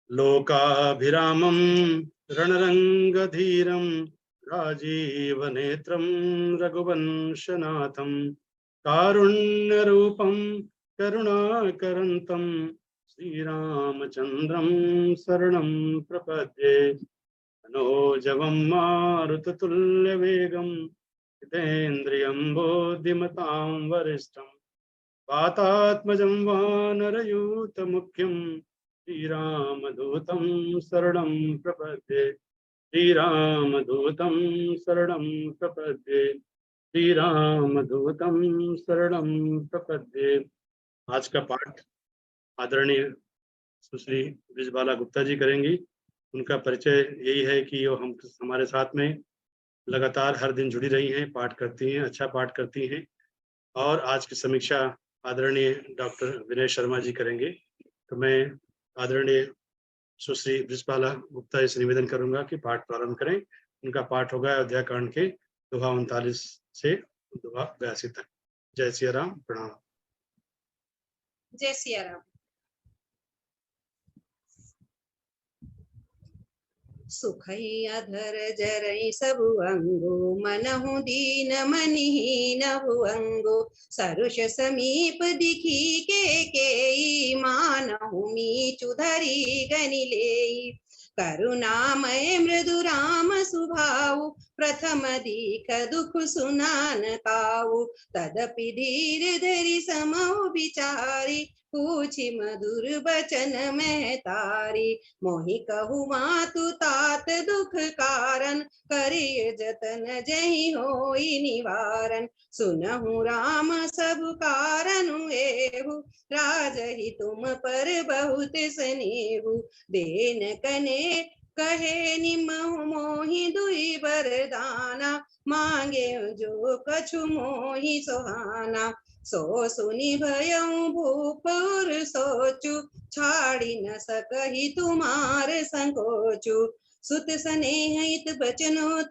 लोकाभिरामं रणरंगधीरं राजीवनेत्रं रघुवंशनाथं कारुण्यरूपं करुणाकरन्तं श्रीरामचन्द्रं शरणं प्रपद्ये। मनोजवं मारुततुल्यवेगं जितेन्द्रियं बोधिमतां वरिष्ठं वातात्मजं वानरयूथमुख्यं श्रीरामदूतं शरणं प्रपद्ये। श्रीरामदूतं शरणं प्रपद्ये। श्रीरामदूतं शरणं प्रपद्ये। आज का पाठ आदरणीय सुश्री ब्रिजबाला गुप्ता जी करेंगी। उनका परिचय यही है कि वो हमारे साथ में लगातार हर दिन जुड़ी रही हैं, पाठ करती हैं, अच्छा पाठ करती हैं। और आज की समीक्षा आदरणीय डॉक्टर विनय शर्मा जी करेंगे। तो मैं आदरणीय सुश्री ब्रिजबाला गुप्ता से निवेदन करूंगा कि पाठ प्रारंभ करें। उनका पाठ होगा अयोध्या कांड के दोहा 39 से दोहा 82 तक। जय सिया राम। प्रणाम। जय सिया राम। सुखई अधर जरई सबु अंगो, मनहु दीन मनिहीन हुअंगो। सरुष समीप दिखी के मानहु मीचु धरी गनि लेई। करुणामय मृदु राम सुभाऊ, प्रथम दीख दुख सुनान काऊ। तदपि धीर धरि समौ विचारी, पूछि मधुर बचन में तारी। मोहि कहु मातु तात दुख कारण, करिय जतन जहि होई निवारण। सुनहु राम सब कारनु एहु, राजहि तुम पर बहुत स्नेहु। देन कने कहे निमहु मोहि दुई बरदाना, मांगे जो कछु मोहि सुहाना। सो सुनि भयउ भूप और सोचु, छाड़ी न सकहि तुम्हार संकोचु। सुत स्नेह हित बचनोत,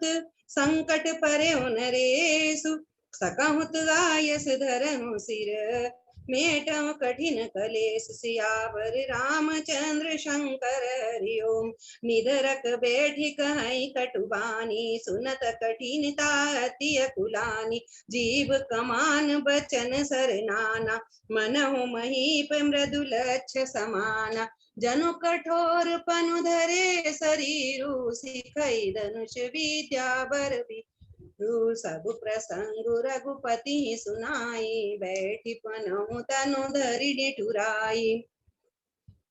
संकट परे नरेशु। सकहुत आयस धरनु सिर, मेटहु कठिन कलेस। सियावर रामचंद्र शंकर हरि ओम। निधरक बैठी कहीं कटुबानी, सुनत कठिनता अति अकुलानी। जीव कमान बचन सरनाना, मनहु महीप मृदुलक्ष समाना। जनु कठोर पनु धरे शरीरु, सिखई धनुष विद्या बर सब प्रसंग रघुपति सुनाई। बैठी पनहु तनु धरि डिठुराई।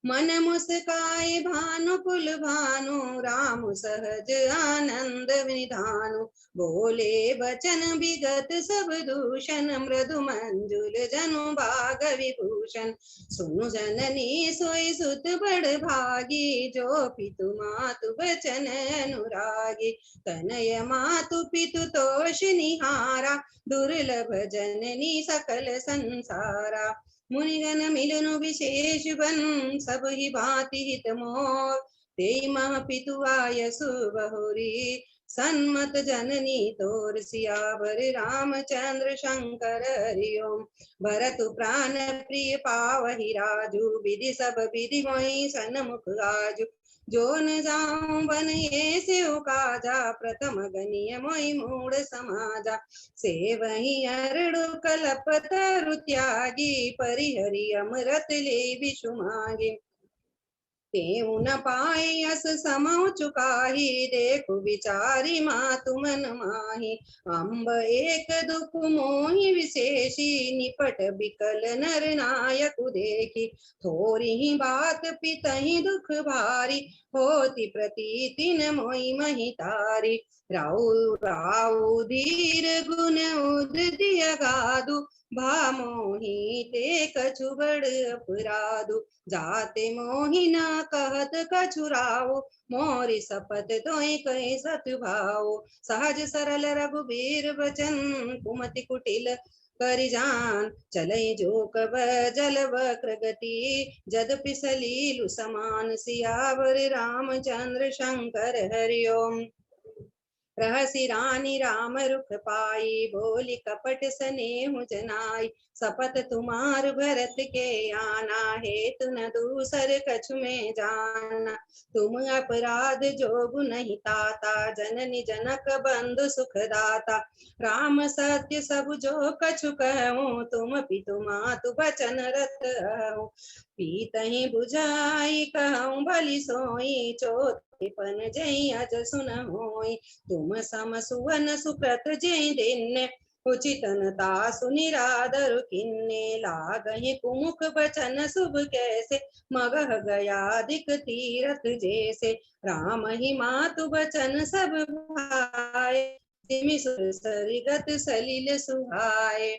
मन मुस्काए भानु कुल भानु, राम सहज आनंद विधानु। बोले बचन विगत सब दूषण, मृदु मंजुल जनु भाग विभूषण। सुनु जननी सोई सुत बड़ भागी, जो पितु मातु बचन अनुरागी। तनय मातु पितु तोष निहारा, दुर्लभ जननी सकल संसारा। मुनिगण मिलनु विशेष बन, सब ही भांति हित मोर। तेई मह पितु आयसु बहुरी, सन्मत जननी तोर। सियावर रामचंद्र शंकर हरि ओम। भरतु प्राण प्रिय पावहि राजू, विधि सब विधि मोहि सन्मुख गाजू। जो न जाऊं बन ये सेव काजा, प्रथम गनिय मोहि मूढ़ समाजा। सेवहि अरडु कलपतरु त्यागी, परिहरि अमृत ले विषु मांगे। तेऊ न पाए यस समौ चुकाही, देखु विचारी मातु मन माही। अम्ब एक दुख मोहि विशेषी, निपट बिकल नर नायक देखी। थोरी ही बात पितहि दुख भारी, होती प्रतीति न मोहि महितारी। राउ राउ धीर गुण उदित अगाधु, भा मोहि ते कछु बड़ अपराधु। जाते मोहि न कहत कछु राव, मोरि सपत तोहि कहि सतभाव। सहज सरल रघुबीर बचन, कुमति कुटिल करि जान। चलई जो कब जल वक्र गति, जदपि सलीलु समान। सियावर रामचंद्र शंकर हरि ओम। रहसी रानी राम रुख पाई, बोली कपट स्नेहु जनाई। सपत तुम्हार भरत के आना, हेतु न दूसर कछु में जाना। तुम अपराध जोगु नहीं ताता, जननी जनक बंधु सुखदाता। राम सत्य सब जो कछु कहूँ, तुम पितु मातु बचन रत हूँ। पीतहि बुझाई कहूँ भली सोई, चोतेपन जई अज सुन होई। तुम सम सुवन सुकृत जय दिन, उचितनता सुनिरादरु किन्ने। लागहि कुमुख बचन शुभ कैसे, मगह गया अधिक तीरथ जैसे। राम ही मातु बचन सब भाए, जिमि सुर सरिगत सलिल सुहाए।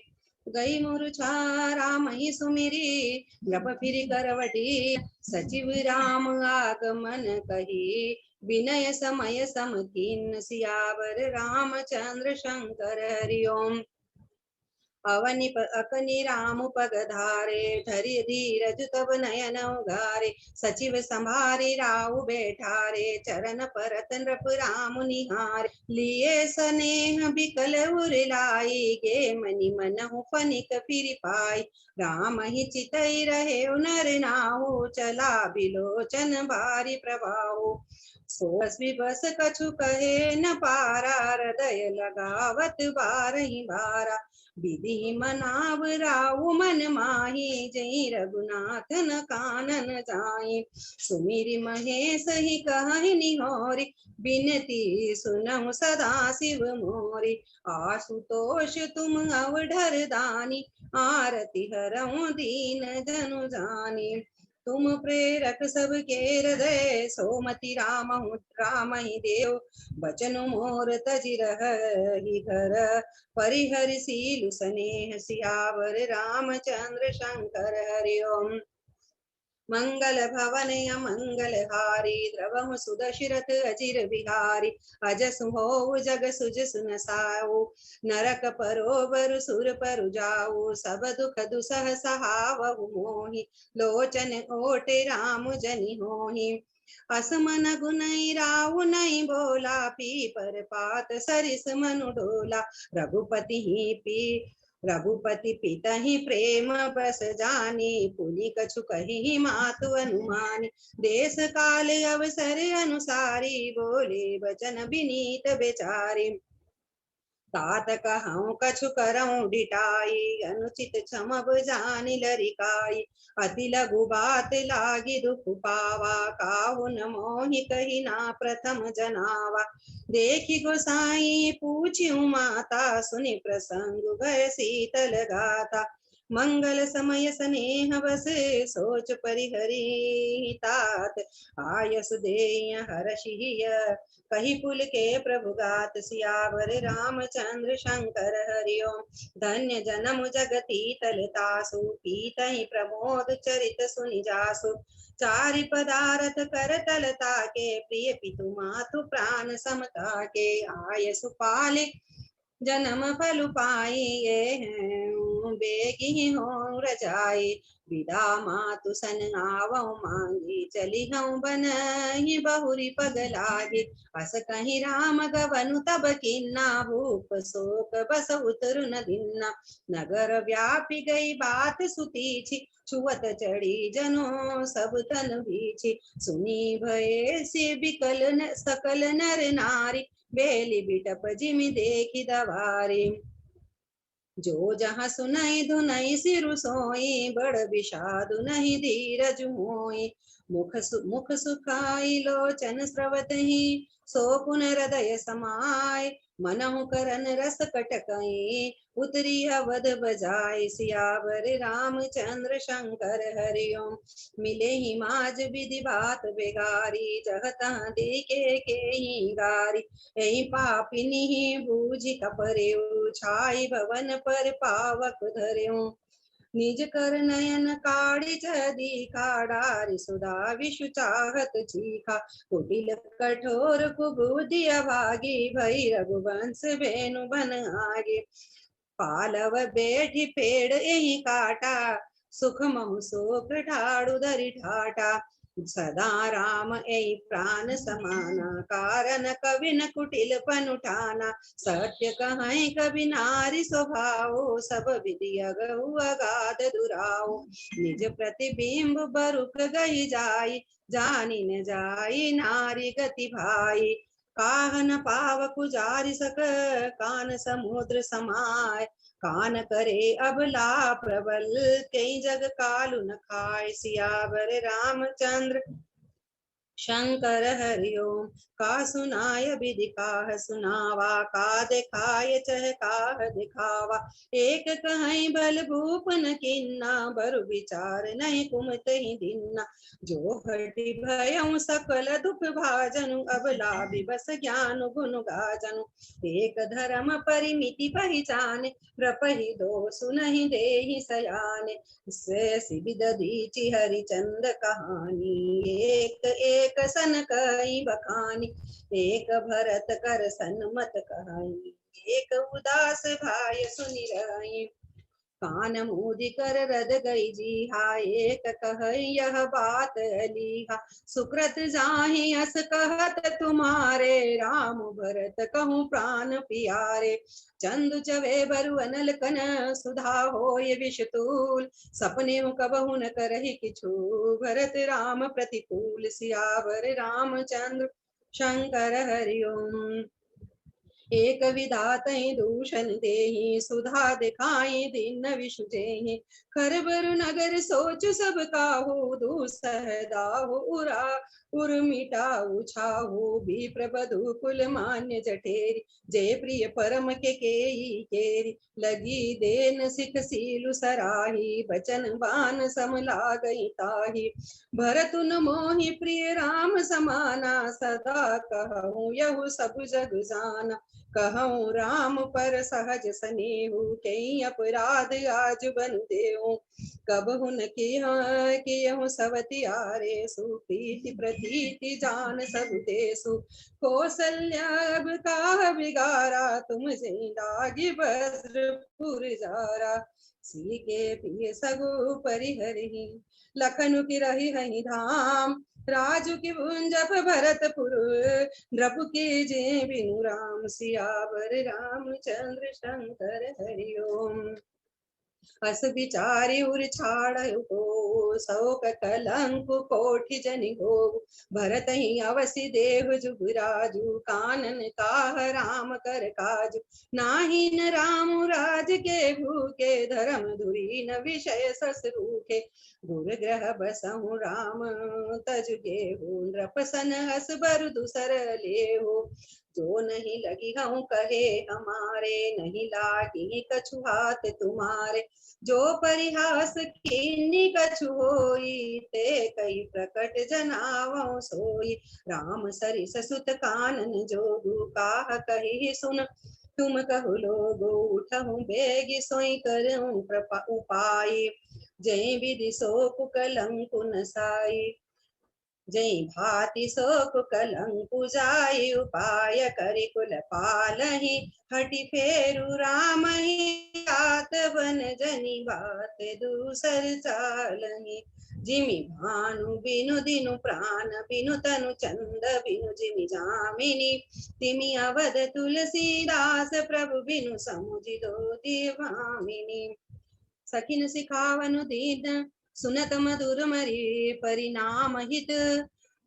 गई मूर्छा राम ही सुमिरी, जप फिर करवटी। सचिव राम आगमन कही, विनय समय सम कीन। सियावर रामचंद्र शंकर हरि ओम। अकनि राम पग धारे, धरि धीरज तब नयन उघारे। सचिव संभारे राउ बैठारे, चरण परत नृप राम निहारे। लिए स्नेह बिकल उर लाई, गे मनि मनहु फनिक फिर पाई। राम ही चितई रहे नर नाहु, चला बिलोचन भारी प्रभाऊ। सोस विबस कछु कहे न पारा, हृदय लगावत बारहि बारा। विधि मनाव राउ मन माही, जय रघुनाथ न कानन जाई। सुमिरि महेश ही कहहि निहोरी, बिनती सुनहु सदा शिव मोरी। आशुतोष तुम अवढर दानी, आरती हरऊं दीन जनु जानी। तुम प्रेरक सबके हृदय, सोमति राम ही देव। बचन मोर तजि रही घर, परिहर सीलु स्नेह। सियावर रामचंद्र शंकर हरि ओम। मंगल भवन अमंगल हारी, द्रवहु सुदशरथ अजिर बिहारी। अजसु होउ जग सुज सुन साऊ, नरक परोबर सुर पर जाऊ। सब दुख दुसह सहावहु मोहि, लोचन ओटे राम जनि होहि। असमन गुनई राउ नहीं बोला, पीपर पात सरिस मनु डोला। रघुपति ही रघुपति पिता ही प्रेम बस जानी, पुनि कछु कही मातु अनुमानी। देश काल अवसर अनुसारी, बोले वचन विनीत बेचारी। तात कहूँ कछु करऊँ डिटाई, अनुचित क्षमब जानि लरिकाई। अति लघु बात लागी दुख पावा, काहू न मोहि कही ना प्रथम जनावा। देखी गोसाई पूछ्यू माता, सुनि प्रसंग भय शीतल गाता। मंगल समय स्नेह बस, सोच परिहरि तात। आयस देय हर्षिय, कही पुल के प्रभु गात। सियावर रामचंद्र शंकर हरि ओम। धन्य जन्म जगती तलतासु, पीतहि प्रमोद चरित सुनि जासु। चारि पदारथ कर तलता के, प्रिय पितु मातु प्राण समता के। आयसु पाले जन्म फल पाई, ये बेगी हो रजाई। विदा मातु सन आवऊ मांगी, चली हूँ बन ही बहुरी पगलागी। अस कहीं राम गवनु तब किन्ना, भूप शोक बस उतरु न दिन्ना। नगर व्यापी गई बात सुतीछि, छुअत चढ़ी जनो सब तन भीछि। सुनी भये से बिकल सकल नर नारी, बेली बिटप जिमि देखी दवारी। जो जहाँ सुनई धुनई सिरु सोई, बड़ विषादु नहीं धीरज मोई। मुख सुखाई लोचन स्रवतहि, सो पुन हृदय समाय। मनहु करन रस कटकई, उतरी अवध बजाय। सियावर रामचंद्र शंकर हरि ओम। मिले ही माज विधि बात बेगारी, जह तहाँ देखे के ही गारी। ऐ पापिनी बूझि कपरेऊ, छाई भवन पर पावक धरेऊ। निज कर नयन काढ़ी चदी काढ़ारि, सुधा विषु चाहत चीखा। कुटिल कठोर कुबुद्धि अभागी, भई रघुवंश भेनु बन आगे। पालव बैठी पेड़ एहि काटा, सुख महु शोक ठाड़ु धरि ठाटा। सदा राम ऐ प्राण समाना, कारण कवि न कुटिल पन उठाना। सत्य कहें कवि नारी स्वभाव, सब विधि अगहु अगाध दुराओ। निज प्रतिबिंब बरुक गई जाई, जानी न जाई नारी गति भाई। काह न पाव कुजारि सक, कान समुद्र समाय। कान करे अबला प्रबल, कई जग कालु न खाए। सियावर रामचंद्र शंकर हरिओम। का सुनाय विधि काह सुनावा, का दिखाय चह काह दिखावा। एक कहीं बल भूप न किन्ना, बरु विचार नहीं कुमत ही दिन्ना। जो हटि भयउ सकल दुख भाजनु, अबला बिबस ज्ञान गुण गाजनु। एक धर्म परिमिति पहचाने, प्रपहि दोषु नहीं देहि सयाने। सिबिद दीची हरिचंद कहानी, एक एक सन कई बखानी। एक भरत कर सन्मत कहानी, एक उदास भाय सुनि रही। कान मूदि कर रद गई जी, एक कह यह बात अलीहा। सुकृत जाहि अस कहत तुम्हारे, राम भरत कहूँ प्राण पियारे। चंदु चवे बरु अनल कन, सुधा होय विषतूल। सपने कबहु न करहि किछु, भरत राम प्रतिकूल। सियावर रामचंद्र शंकर हरिओम। एक विधातहि दूषण देहि, सुधा दिखाई दीन विषु जेहि। खरबर नगर सोच सब काहू, दूसह दाहु उरा उर्मिटाऊ छाहू। विप्र बधु कुल मान्य जठेरी, जय प्रिय परम के केई केरी। लगी देन सिख सीलु सराही, बचन बान सम लागई ताही। भरतुन मोहि प्रिय राम समाना, सदा कहूँ यहु सब जग जाना। कहूँ राम पर सहज सनेहु, कई अपराध आज बन देहु। कबहु न किहूँ सवतियारे, सुप्रीति प्रतीति जान सब देसु। कौसल्या अब काह बिगारा, तुम से लागी वज्रपुर जारा। सीके पिय सगु परिहरहि, लखनऊ की रही हहि धाम। राजू की भुंजप भरतपुर, नृप के जय बिनु राम। सियावर रामचंद्र शंकर हरिओम। अस विचारि उर छाड़उ को, सौ कलंक कोटि जनि हो। भरत ही अवसि देव जुगराजु, कानन काह राम कर काजु। नाही न राम राज के भूखे, धर्म धुरी न विषय सस रूखे। गुर ग्रह बसहु राम तज गेहु, नृप सन हस बरु दुसर लेहु। जो नहीं लगी हूँ कहे हमारे, नहीं लागी कछु हाथ तुम्हारे। जो परिहास कीन्ही कछु होई, ते कई प्रकट जनावो सोई। राम सरिस सुत कानन जोगु, काह कहि सुन तुम कहु लोगु। उठहु बेगी सोई करऊं उपाय, जय विधि सो कुकलंकु नसाई। जय भांति सो कलंकु जाय, उपाय करि कुल पालहि। हटि फेरु राम ही आत, बन जनि बात दूसर चालहि। जिमि भानु बिनु दिनु प्राण, बिनु तनु चंद बिनु जिमि जामिनी। तिमि अवध तुलसीदास, प्रभु बिनु समुझि दो दीवामिनी। सखिन सिखावनु दीन, सुनत मधुर मरी परिणाम हित।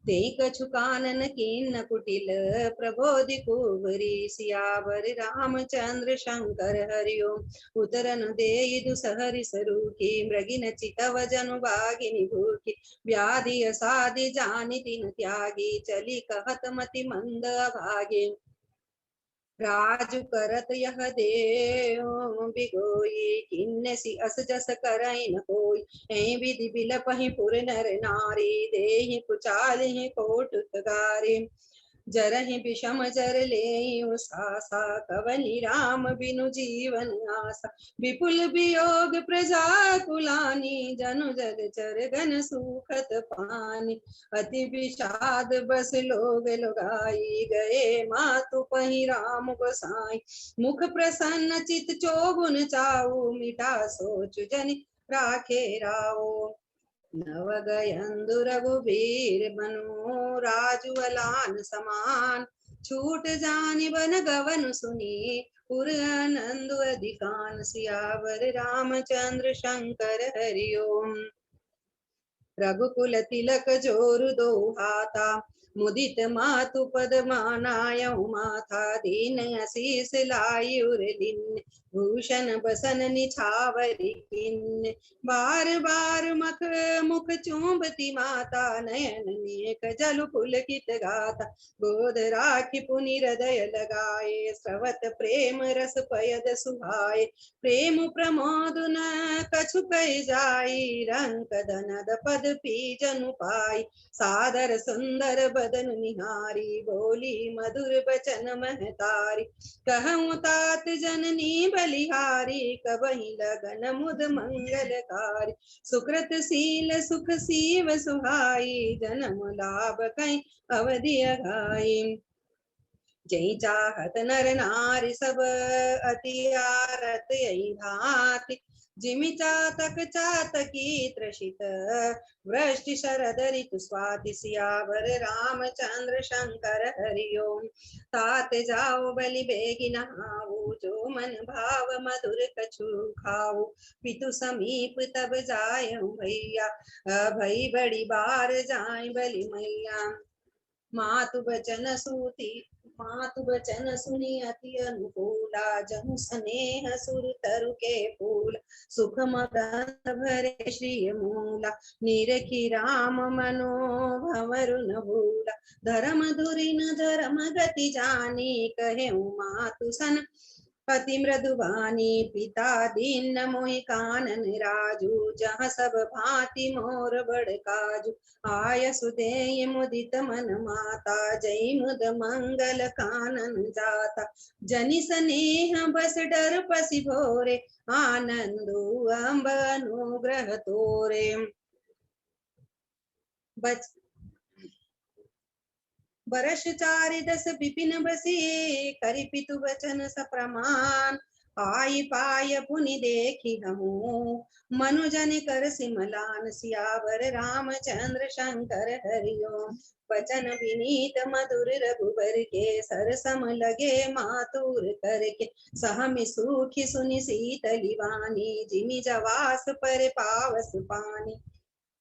ते कछु कानन कीन कुटिल, प्रबोधि कुबरी। सियावर रामचंद्र शंकर हरिओम। उतरन देई दुसहरि सरूखी, मृगिन चितव जनु बागिनी भूखी। व्याधि असाधि जानि तिन त्यागी, चली कहत मति मंद अभागे। राजु करत यह देव बिगोई, किन्नसी अस जस करई न कोई। ऐ विधि बिलपहि पुर नर नारी, देहि कुचालहि कोट उद्गारे। जरहि विषम जर लेऊ सासा, कवनि राम बिनु जीवन आसा। विपुल वियोग प्रजा कुलानी, जनु जग चर गन सुखत पानी। अति विषाद बस लोग लुगाई, गए मातु पहि राम गोसाई। मुख प्रसन्न चित चोगुन चाऊ, मिटा सोच जनि राखे राओ। नव गयंदु रघुबीर बनु राजु अलान समान। छूट जानि बन गवन सुनी पुर आनंद अधिकान। सियावर रामचंद्र शंकर हरि ओम। रघुकुल तिलक जोरु दो हाथा मुदित मातु पद मानायऊ माथा। दीन असीस लाई उर दिन भूषण बसन निछावरी किन। बार बार मख मुख चूंबती माता नयन नेक जल पुलकित गाता। गोद राखी पुनि हृदय लगाए स्रवत प्रेम रस पयद सुहाए। प्रेम प्रमोद न कछु कहि जाई रंक दनद पद पीजनु पाई। सादर सुंदर बदन निहारी बोली मधुर बचन महतारी। कहूँ तात जननी बलिहारी कबहि लगन मुद मंगलकारी। सुकृत शील सुख सीव सुहाई जन्म लाभ कहीं अवधि अघाई। जय चाहत नर नारी सब अति आरत यही भांति। जिमि चातक चातकी त्रसित वृष्टि शरद ऋतु स्वाति। सियावर रामचंद्र शंकर हरि ओम। तात जाओ बलि बेगी नहाऊ जो मन भाव मधुर कछु खाऊ। पितु समीप तब जायऊ भैया भई बड़ी बार जाय बलि मैया। मातु बचन सुनी अति अनुकूला। जनु स्नेह सुर तरु के फूल सुख मगन भरे श्री मूला। निरखी राम मनोभवर न भूला। धर्म धुरि न धर्म गति जानी कहे मातु सन पति मृदुबानी। पिता दीन मोहि कानन राजू जहाँ सब भांति मोर बड़ काजू। आय सुदेय मुदित मन माता जय मुद मंगल कानन जाता। जनि स्नेह बस डर पसी भोरे आनंदु अम्ब अनुग्रह तोरे। बरस 4 विपिन बसी करि पितु बचन सप्रमाण। पाई पाय पुनि देखी हूँ मनुजन कर सिमलान। सियावर रामचंद्र शंकर हरि ओम। वचन विनीत मधुर रघुबर के सरसम लगे मातुर करके। सहमि सुखी सुनि सीतली वाणी जिमि जवास पर पावस पानी।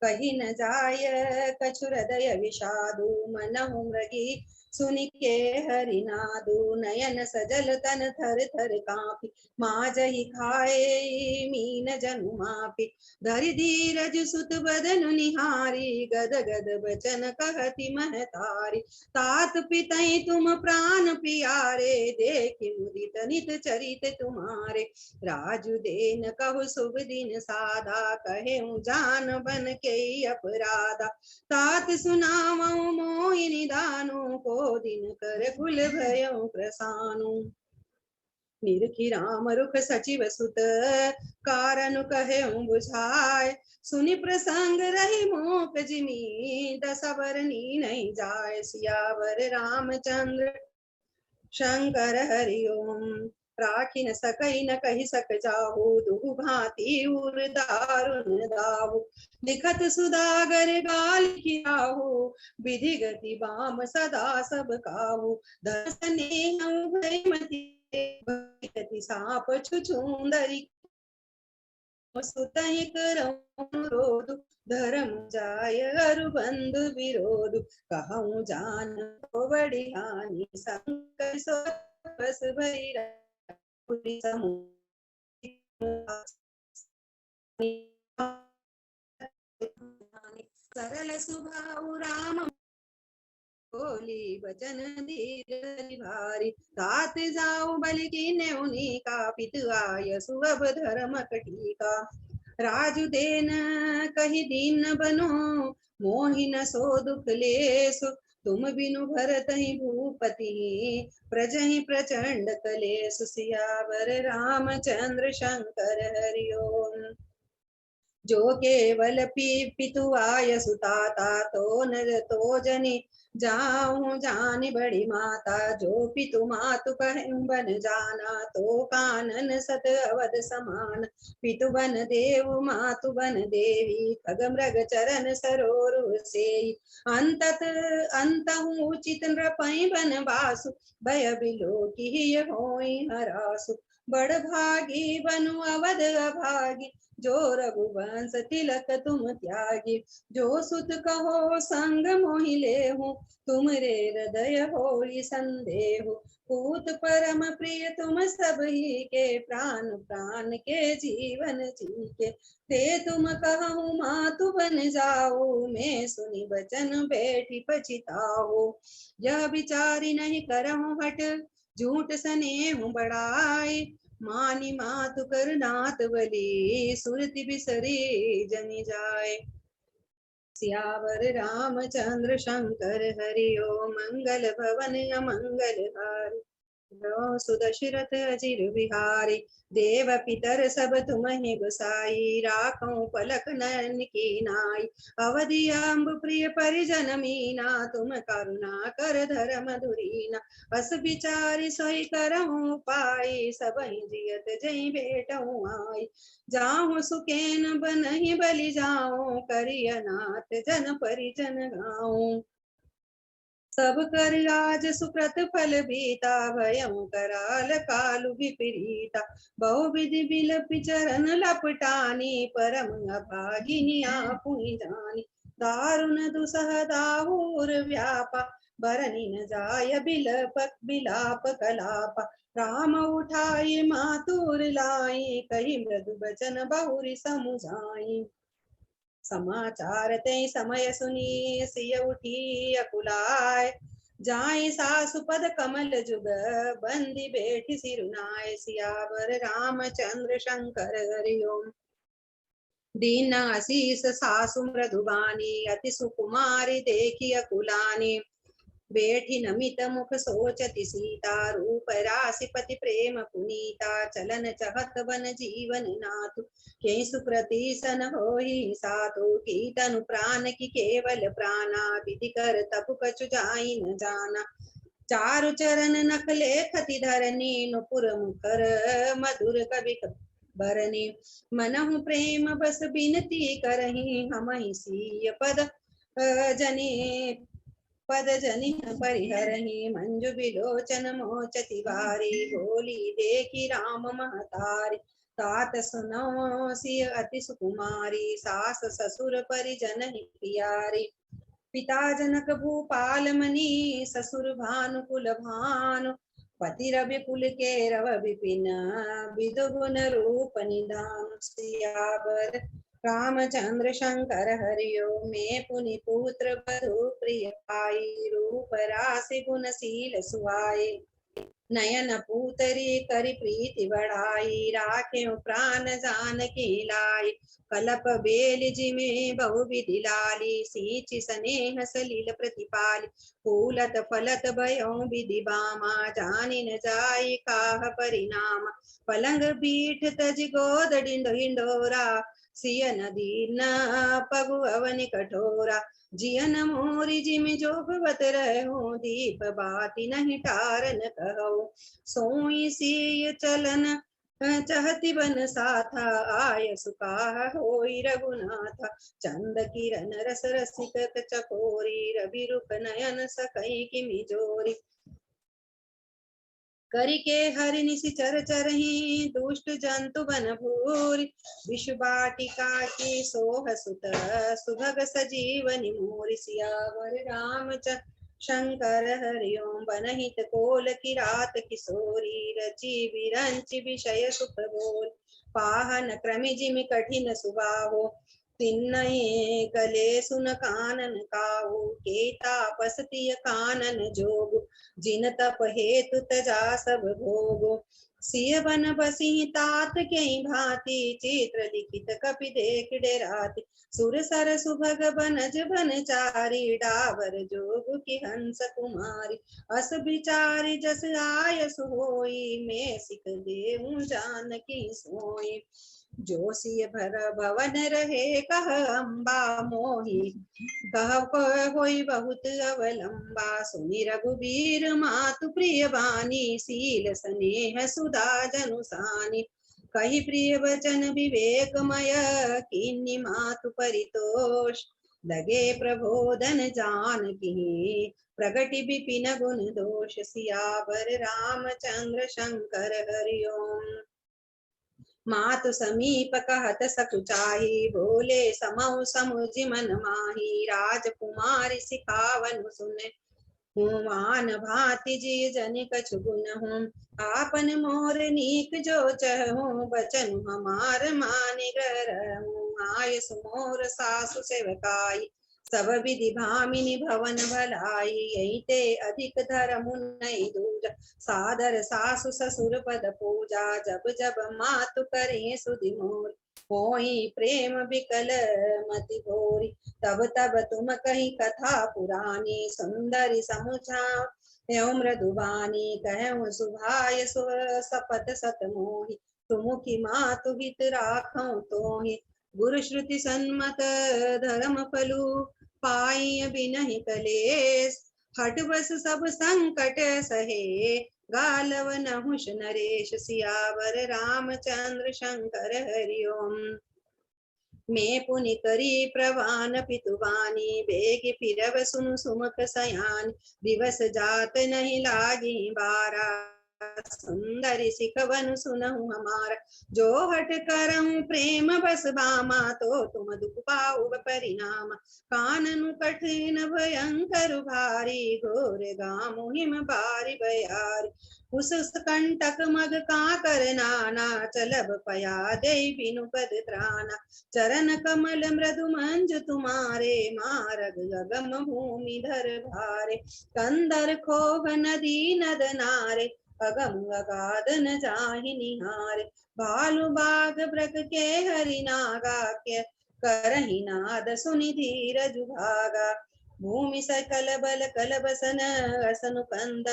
कही न जाय कछु हृदय विषादु मनहु मृगी सुनि के हरिनादु। नयन सजल तन थर थर कांपी माजहि खाए मीन जनु मापी। धरि धीरज सुत बदनु निहारी गद गद बचन कहति महतारी। तात पितई तुम प्राण पियारे देखि मुदित नित चरित तुम्हारे। राजु देन कहु शुभ दिन साधा कहे जान बन के अपराधा। तात सुनावऊ मोहि निदानु को दिन कर कुल भयो प्रसानु। निरखी राम रुख सचिव सुत कारण कहे बुझाय। सुनि प्रसंग रही मोक जिमी दसवर नी नहीं जाय। सियावर रामचंद्र शंकर हरि ओम। राखी न सकई न कही सक जाहु दुहु भांति उर दारुन दाहु। लिखत सुदागर गाल कियाहु विधि गति बाम सदा सब काहु। दस नेह भय मति गति साप छुछुंदरी। सुतहि करऊँ रोधु धर्म जाय अरु बंधु विरोधु। कहूँ जान तो बड़ी हानि संकर सो बस भैरा। सरल सुभाऊ राम बोली बचन धीर भारी। तात जाऊ बलि कीन्हे उन्हीं का पितु आय सुअब धर्म कटीका। राजु देन कही दीन बनो मोहि न सो दुख लेसु। तुम बिनु भरत ही भूपति प्रजहि प्रचंड कलेसु। सियावर रामचंद्र शंकर हरि ओम। जो केवल पितु आय सुताता तो न तो जनि जाऊं जानी बड़ी माता। जो पितु मातु कहूं बन जाना तो कानन सत अवध समान। पितु बन देव मातु बन देवी खग मृग चरण सरोरु से। अंतत अंतहु उचित नृपै बन बासु भय बिलो की होई हरासु। बड़ भागी बनु अवध अभागी जो रघुवंश तिलक तुम त्यागी। जो सुत कहो संग मोहि लेहु तुम रे हृदय होई संदेहु। पूत परम प्रिय तुम सब ही के प्राण प्राण के जीवन जी के। ते तुम कहूँ मातु बन जाओ मैं सुनी बचन बैठी पछिताओ। यह विचारी नहीं करहूँ हट झूठ सनेहु बढ़ाई। मानी मातु कर नाथ बली सुरति बिसरी जनि जाय। सियावर रामचंद्र शंकर हरि ओम मंगल भवन अमंगल हारी। सुदशरथ अजिर बिहारी देव पितर सब तुम्हें गोसाई। राखों पलक नयन की नाई अवधि अम्ब प्रिय परिजन मीना। तुम करुणा कर धर्म धुरीना अस विचारी सोई करहूँ पाई। सबहि जियत जई भेटहूँ आई। जाहूँ सुखेन बनहि बलि जाऊँ करिय नाथ जन परिजन गाऊँ। सब कर आज सुकृत फल बीता भयं कराल कालु विपरीता। बहु विधि बिलपि चरण लपटानी परम अभागिनी आपुनि जानी। दारुण दुसह दाऊर व्यापा बरनि न जाय बिलाप कलापा। राम उठाई मातुर लाई कही मृदु बचन बहुरी समुझाई। समाचार ते समय सुनी सिय उठी अकुलाय। जाय सासु पद कमल जुग बंदी बैठी सिरुनाय। सियावर रामचंद्र शंकर हरि ओम। दीन आशीष सासु मृदुबानी अति सुकुमारी देखी अकुलानी। बैठी नमित मुख सोचति सीता रूप राशि पति प्रेम पुनीता। चलन चहत बन जीवन नाथु के सुप्रति सन होई साधु। की तनु प्राण की केवल प्राणा विधि कर तपु कछु जाई न जाना। चारु चरण नखले खति धरनी नुपुर मुखर मधुर कवि भरनी। मनहु प्रेम बस बिनती करही हमहि सीय पद जनी पद जनि परिहरहि। मंजु बिलोचन मोचति बारी बोली देखी राम महतारी। तात सुनो सिय अति सुकुमारी सास ससुर परिजन प्यारी। पिता जनक भूपाल मनि ससुर भानुकुल भानु। पति रवि कुल के रव विपिन विदु गुण रूप निधान। सियावर रामचंद्र शंकर हरि ओम। मैं पुनि पुत्र बधु प्रिय पाई रूप राशि गुणशील सुहाई। नयन पूतरी करि प्रीति बढ़ाई राखे प्राण जानकी लाई। कलप बेल जिमे बहु विधि लाली सींचि स्नेह सलिल प्रतिपाली। फूलत फलत भयो विधि बामा जानि न जाई काह परिणाम। पलंग बीठ तज गोद हिंडोरा सिय नदी न पगु अवनि कठोरा। जियन मोरी जिम जोगवत रहो दीप बाती नहीं टारन कहो। सोई सिय चलन चहति बन साथा आय सुकाह होई रघुनाथा। चंद किरण रस रसिक चकोरी रवि रुख नयन सकई किमि जोरी। करि के हरि निशिचर चरहि दुष्ट जंतु बन भूरि। विष वाटिका की सोह सुत सुभग सजीवनि मोरि। सियावर रामचंद्र शंकर हरि ओम। बनहित कोल की रात किशोरी रचि विरंचि विषय सुख बोल। पाहन क्रमि जिमि कठिन सुबाहो तिन्नये कले सुन कानन काहू। के तापस तिय कानन जोगु जिन तप हेतु तजा सब भोगो। सिय बन बसी तात के भांति चित्र लिखित कपि देख डेराति। सुर सर सुभग बनज बनचारी डावर जोग की हंस कुमारी। अस विचारी जस आयस होई मैं सिख देहूं जानकी सोई। जो सिय भर भवन रहे कह अम्बा मोहि, कह होई बहुत अवलंबा। सुनि रघुबीर मातु प्रिय बानी, शील स्नेह सुधा जनुसानी। कही प्रिय वचन विवेकमय, कीन्ही मातु परितोष। लगे प्रबोधन जानकी, प्रगति विपिन गुण दोष। सियावर रामचंद्र शंकर हरि ओम। मातु समीप कहत सकुचाही, बोले समौ समुझ मन माही। राजकुमारी सिखावन सुने, हुमान भांति जी जन कछु गुण हूँ। आपन मोर नीक जो चहूँ, बचन हमार मानि ग्रहूँ। आयस मोर सासु सेवकाई, सब विधि भामिनी भवन भलाई। यही ते अधिक धर्म नहीं दूजा, सादर सासु ससुर पद पूजा। जब जब मातु करे सुधि मोर, होई प्रेम विकल मति भोरी। तब तब तुम कही कथा पुरानी, सुंदरी समुझा एवं मृदुबानी। कहूँ सुभाय सुव सपत सत मोहि, तुमुखी मातु हित राखूं तोहि। गुरु श्रुति सन्मत धर्म फलु, पाई बिनहि कलेस। हट बस सब संकट सहे, गालव नहुष नरेश। सियावर रामचंद्र शंकर हरि ओम। मैं पुनि करी प्रवान पितुवानी, बेग फिरव सुन सुमुख सयान। दिवस जात नहीं लागी बारा, सुंदरी सिखवन सुनहु हमारा। जो हट करऊं प्रेम बस बामा, तो तुम दुख पाओ परिणाम। काननु कठिन भयंकर भारी, घोर गामु हिम बारी बयारी। उस कंटक मग का कर नाना, चलब पया दे बिनु पद त्राना। चरण कमल मृदु मंजु तुम्हारे, मारग गगम भूमि धर भारे। कंदर खोह नदी नद नारे, अगम अगाध न जाहि निहारे। भालु बाग ब्रग के हरि नागा, करहि नाद सुनि धीरज भागा। भूमि सकल बल कल बसन, असनु कंद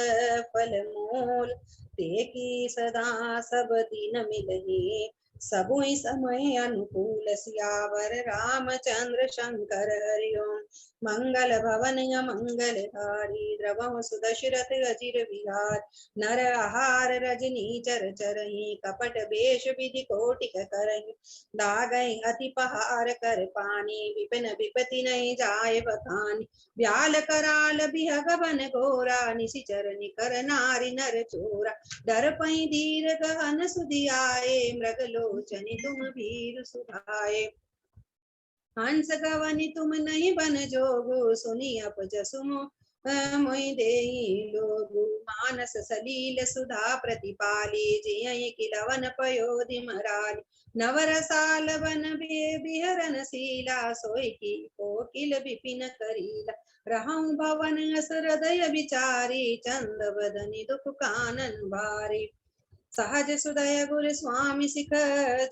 फल मूल। ते की सदा सब दिन मिलही, सबुई समय अनुकूल। सियावर रामचंद्र शंकर हरि ओम। मंगल भवन मंगल हारी, द्रवहु सुदशरथ अजिर विहार। नर आहार रजनी चर चरही, कपट वेश विधि कोटिक करही। दागई अति पहार कर पानी, विपिन विपति नहीं जाय बखानी। ब्याल कराल बिहग बन घोरा, निशिचर निकर नारी नर चोरा। डर पई धीर गहन सुधि आए, मृग लोचनि तुम भीर सुधाए। हंस गवनि तुम नहीं बन जोगु, सुनी अपजसु मोहि देई लोगु। मानस सलील सुधा प्रतिपाली, जियहि किलवन पयोधि मराली। नवरसाल वन बिहरन शीला, सोई की कोकिल विपिन करीला। रहूं भवन अस हृदय विचारी, चंद बदनि दुख कानन भारी। सहज सुदय गुर स्वामी सिख,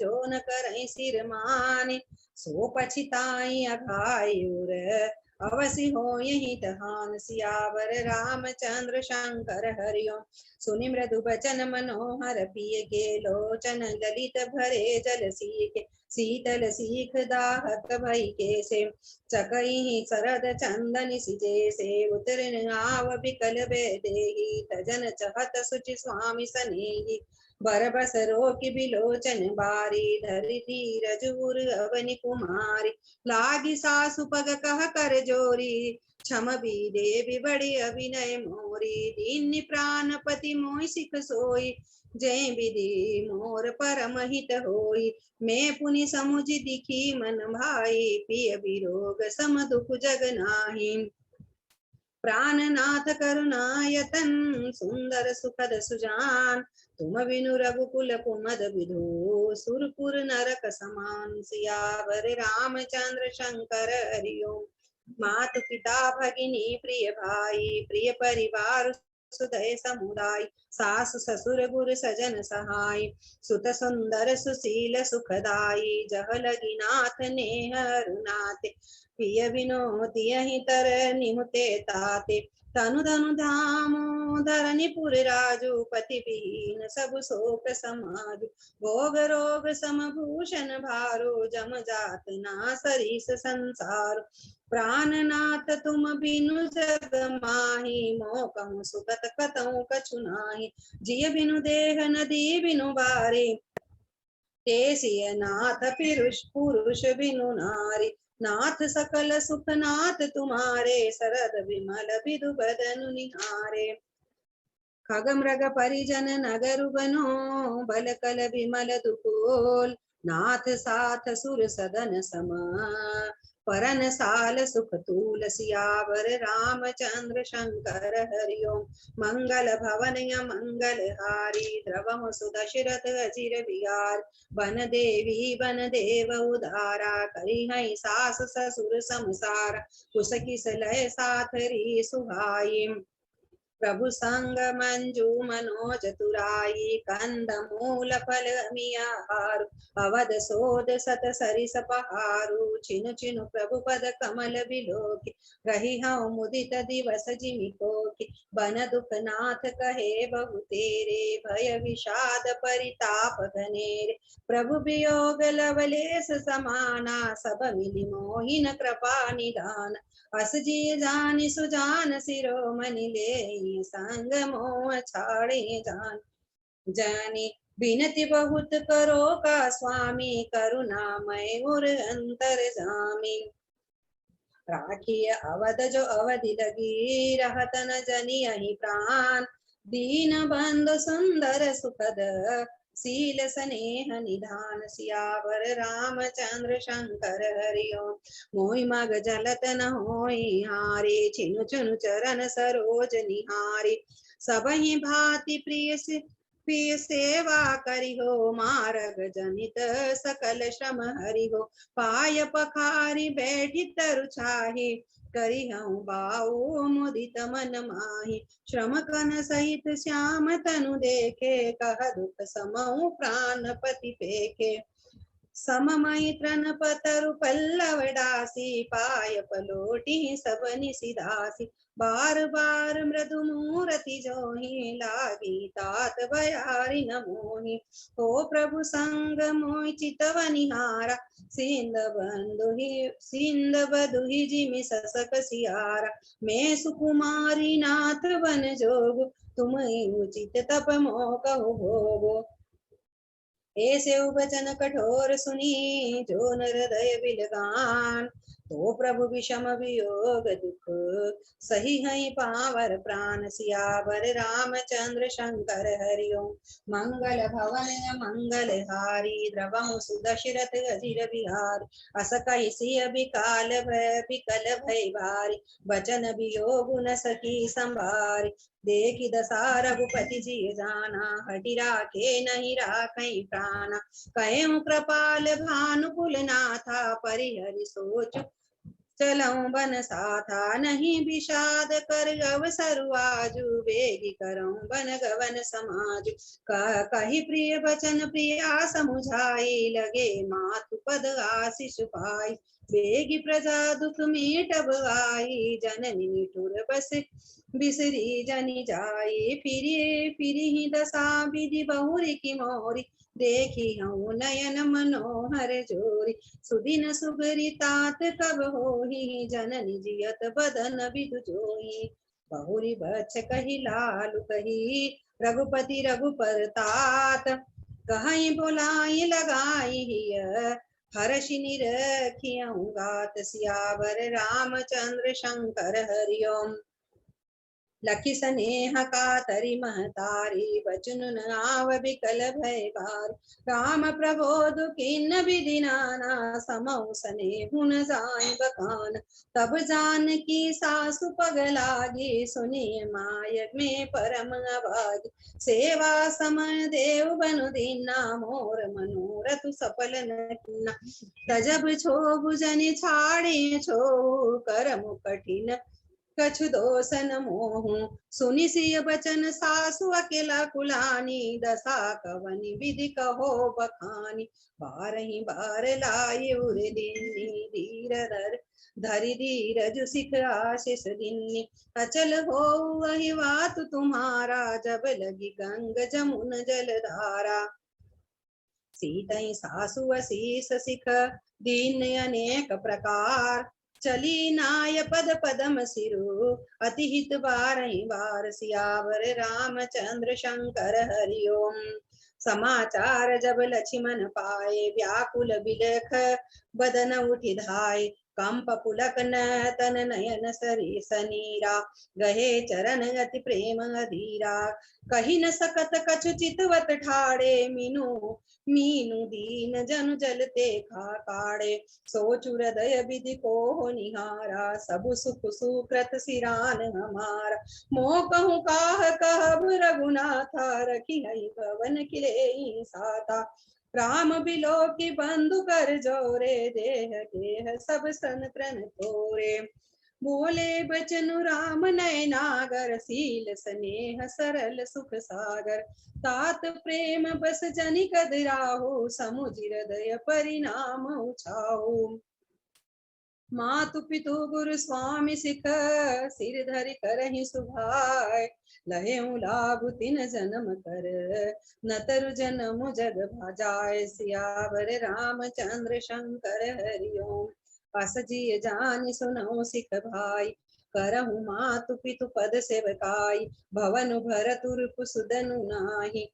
जो न करहि सिर माने। सो पछिताई अघायुर, अवसि हो यही तहान। सियावर रामचंद्र शंकर हरि ओम। सुनि मृदु बचन मनोहर, पिय के लोचन ललित भरे जल सीके। शीतल सीख दाहक भई केसे, चकई सरद चंदन सिजे से। उतरन आव बिकल बेदेही, तजन चहत सुचि स्वामी सनेही। बरबस रोकि बिलोचन बारी, धरि धीरज उर अवनि कुमारी। लागी सासु पग कह कर जोरी, क्षम भी देवी बड़ी अभिनय मोरी। दीन प्राणपति मोहि सिख सोई, जय विधि मोर परम हित होई। मैं पुनि समुझ दिखी मन भाई, पिय विरोग सम दुख जग नाही। प्राणनाथ करुणायतन, सुंदर सुखद सुजान। तुम बिनु रघुकुल कुमद विधु, सुरपुर नरक समान। सियावर रामचंद्र शंकर हरि ओम। मातु पिता भगिनी प्रिय भाई, प्रिय परिवार सुदय समुदाय। सास ससुर गुर सजन सहाय, सुत सुंदर सुशील सुखदाई। जह लगी नाथ नेह रुनाते, पिय बिनु तियहि तर निहुते ताते तनु धनु धामो धरनीपुर राजू पति विहीन सब शोक समाजु भोग रोग समभूषण भारो जम जात ना सरीस संसार प्राणनाथ तुम बिनु जग माही मोह कहूँ सुखत कतहु कछु नाही जिय बिनु देह नदी बिनु बारे तेसिय नाथ पुरुष बिनु नारी नाथ सकल सुख नाथ तुम्हारे शरद विमल विदु बदनु निहारे खग मृग परिजन नगर बनो बल कल विमल दुकोल नाथ साथ सुर सदन सम परन साल सुख तूल सियावर रामचंद्र शंकर हरिओम मंगल भवन मंगल हारी द्रवम सुदशरथ अजिर बिहार बन देवी बन देव उदारा करी है सास ससुर समसार कुस किस लय साथरी सुहाई प्रभु संग मंजू मनोज तुराई कंद मूल फल मियाहारु अवध सोद सत सरिस पहारु छिनु छिनु प्रभु पद कमल बिलोकी रही हूँ मुदित दिवस जिमि कोकी बन दुख नाथ कहे बहु तेरे भय विषाद परिताप घनेरे प्रभु वियोग लवलेस समाना सब मिलि मोहिन कृपा निधान अस जी जानि सुजान सिरोमणि ले संग मोह छाड़े जान जानी बिनती बहुत करो का स्वामी करुणामय उर अंतर जामी राखिय अवध जो अवधि लगी रहत न जनी अहि प्राण दीन बंधु सुंदर सुखद शील स्नेह निधान सियावर रामचंद्र शंकर हरिओम मोहि मग जलत न होई हारे छिनु छिनु चरण सरोज निहारी सबहि भांति प्रिय सेवा करि हो मार्ग जनित सकल श्रम हरि हो पाय पखारी बैठी तरु छाही करी हूँ बाऊ मुदित मन माही श्रम कन सहित श्याम तनु देखे कह दुख समऊ प्राणपति पेखे सममई तृण पतरु पल्लव डासी पाय पलोटी सब निसिदासी बार बार मृदु मूरति जोहि लागी तात भयारी न मोहि हो प्रभु संग मोहि चितवनिहारा सिंद बधुहि जिमि ससक सियारा मैं सुकुमारी नाथ बन जोग तुम उचित तप मोह कहो भोगो ऐसे वचन कठोर सुनी जो नर हृदय बिलगान तो प्रभु विषम वियोग दुख सही है पावर प्राण सियावर रामचंद्र शंकर हरिओम मंगल भवन मंगल हारी द्रवम सुदशरथ अजिर बिहार अस कहि सिय बिकाल भय बिकल भय भारी वचन वियोग न सकी संभारी देखी दशा रघुपति जी जाना हटि राखे नहीं राखई प्राणा कहें कृपाल भानुकुल नाथा परिहरि सोच चलऊं बन साथा नहीं विषाद कर अवसर आजू बेगी करऊं बन गवन समाज कही प्रिय वचन प्रिया समुझाई लगे मातु पद आशीष पाई बेगी प्रजा दुख मीटब आई जननी निठुर बस बिसरी जनि जाई फिरी ही दशा विधि बहुरी की मोरी देखी हूँ नयन मनोहर जोरी सुदिन सुगरी तात कब होही जननी जियत बदन विदु जोही बहुरी बच्च कही लालु कही रघुपति रघुपर तात कहीं बोलाई लगाई हर्षि निरखियं गात सियावर रामचंद्र शंकर हरिओम लखी स्नेह कातरि महतारी बचन नाव बिकल भय बार राम प्रबोध किन्न विधि नाना समौ स्नेहुन जाय बखान तब जान की सासु पग लागी सुनिय माय में परम अभाग सेवा समय देव बनु दीना मोर मनोरथ सफल न तजब छो भुजनि छाड़े छो करम कठिन कछु दोसन मोहू सुनि सिय बचन सासु अकेला कुलानी दशा कवनि विधि कहो बखानी बारही बार लाई उर दीनी धीर धरि धीरज सिख आशीष दीनी अचल हो वही बात तुम्हारा जब लगी गंग जमुन जलधारा सीतई सासु शीस सिख दीन अनेक प्रकार चली नाय पद पदम सिरु अति हित बारही बार सियावर रामचंद्र शंकर हरिओम समाचार जब लक्ष्मण पाए व्याकुल बिलख बदन उठि धाय कंप पुलक तन नयन सरी सनीरा गहे चरण अति प्रेम अधीरा कही न सकत कछु चितवत ठाड़े मीनू दीन जनु जलते काड़े सोचु हृदय विधि को निहारा सब सुख सुकृत सिरान हमारा मोह कहूँ काह कहब रघुनाथा रखी हई भवन किले साता राम बिलो की बंधु कर जोरे देह देह सब सन त्रन तोरे बोले बचनु राम नयनागर शील स्नेह सरल सुख सागर तात प्रेम बस जनि कदराहु समुझ हृदय परिणाम उछाहु मातु पितु गुरु स्वामी सिख सिर धरि करहि सुभाय लहे लाभ तिन जन्म कर न तरु जन्म जग भाजाय सियावर रामचंद्र शंकर हरिओम पस जिय जानि सुनौ सिख भाई करहु मातु पितु पद सेवकाई भवनु भरतु रिपु सुदनु नाही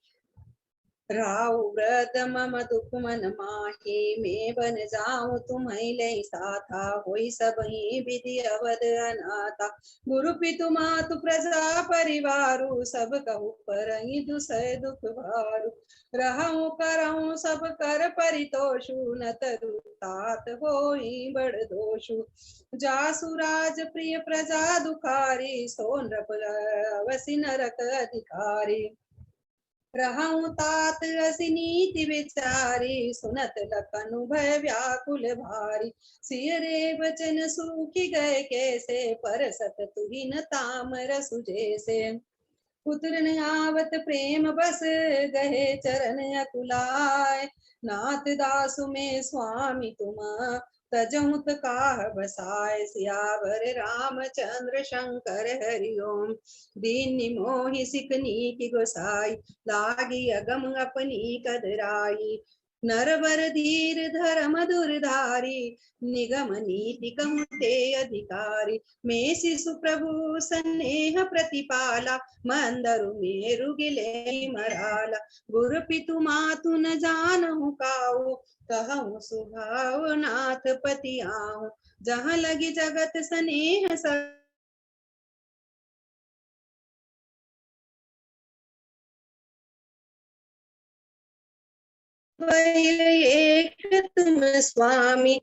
राव व्रत मम दुख मन माही मैं बन जाऊं तुम्हें ले साथा होई सब ही विधि अवध अनाथा गुरु पितु मातु प्रजा परिवारु सब कहु पर दुसय दुख भारु रहूं करऊं सब कर परितोषु न तरु तात होई बड़ दोषु जासु राज प्रिय प्रजा दुखारी सो नृप अवसि नरक अधिकारी रहूं तात असी नीति विचारी सुनत लखनु भय व्याकुल भारी सिय रे बचन सूखी गए कैसे परसत तुहि न तामर सुजैसे पुत्र न आवत प्रेम बस गहे चरण अकुलाय नाथ दासु में स्वामी तुम तजहुत काह बसाय सियावर रामचंद्र शंकर हरिओम दीन मोहि सिकनी की गोसाई लागी अगम अपनी कदराई नरवर धीर धर्म दुर्धारी निगम नीति कहते अधिकारी मैं शिशु प्रभु स्नेह प्रतिपाला मंदरु मेरु गिले मराला गुरु पितु मातु न जानहु काऊ कहूँ सुभाव नाथ पति आऊं जहाँ लगी जगत स्नेह एक तुम स्वामी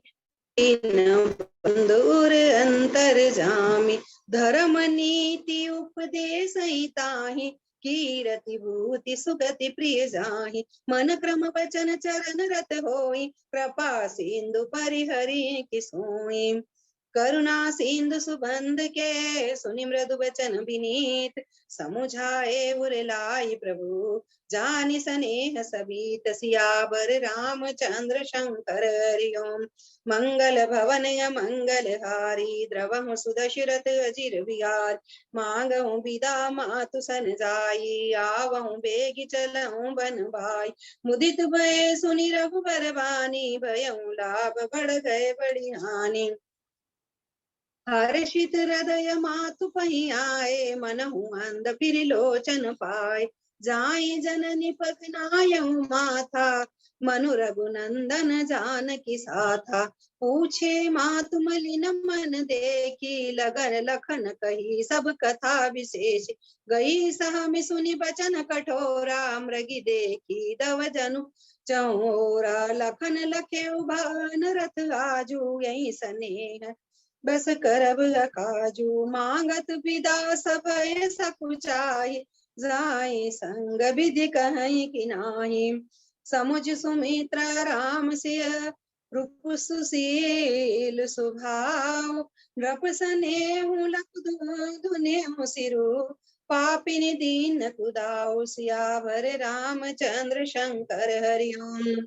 दूर अंतर जामी धर्म नीति उपदेश ताहि कीरति भूति सुगति प्रिय जाहि मन क्रम वचन चरण रत होई कृपा सिंधु परिहरि की सोई करुणा सिंधु सुबंध के सुनि मृदु वचन विनीत समुझाए उरलाई प्रभु जानि स्नेह सबीत सियावर रामचंद्र शंकर हरिओम मंगल भवन मंगल हारी द्रवहु सुदशरथ अजिर विहार मांगहु विदा मातु सन जाई आवहु बेगी चलहु बन भाई मुदित भय सुनि रघुबर बानी भयउ लाभ बढ़ गए बड़ी हानि हर्षित हृदय मातु पही आए मनहु अंध फिर लोचन पाए जाई जननी पगनायहु माथा मनु रघुनंदन जानकी साथा पूछे मातु मलिन मन देखी लगन लखन कही सब कथा विशेष गई सहमि सुनि बचन कठोरा मृगी देखी दव जनु चौरा लखन लखे उभान रथ आजू यही स्नेह बस करब अकाजू मांगत विदा सब सकुचाई जाई संग विधि कहीं कि नाही समुझ सुमित्रा राम सिय रूप सुशील स्वभाव नृप स्नेहु लख सुने सिरु पापिनी दीन कुदाओ सियावर रामचंद्र शंकर हरि ओम।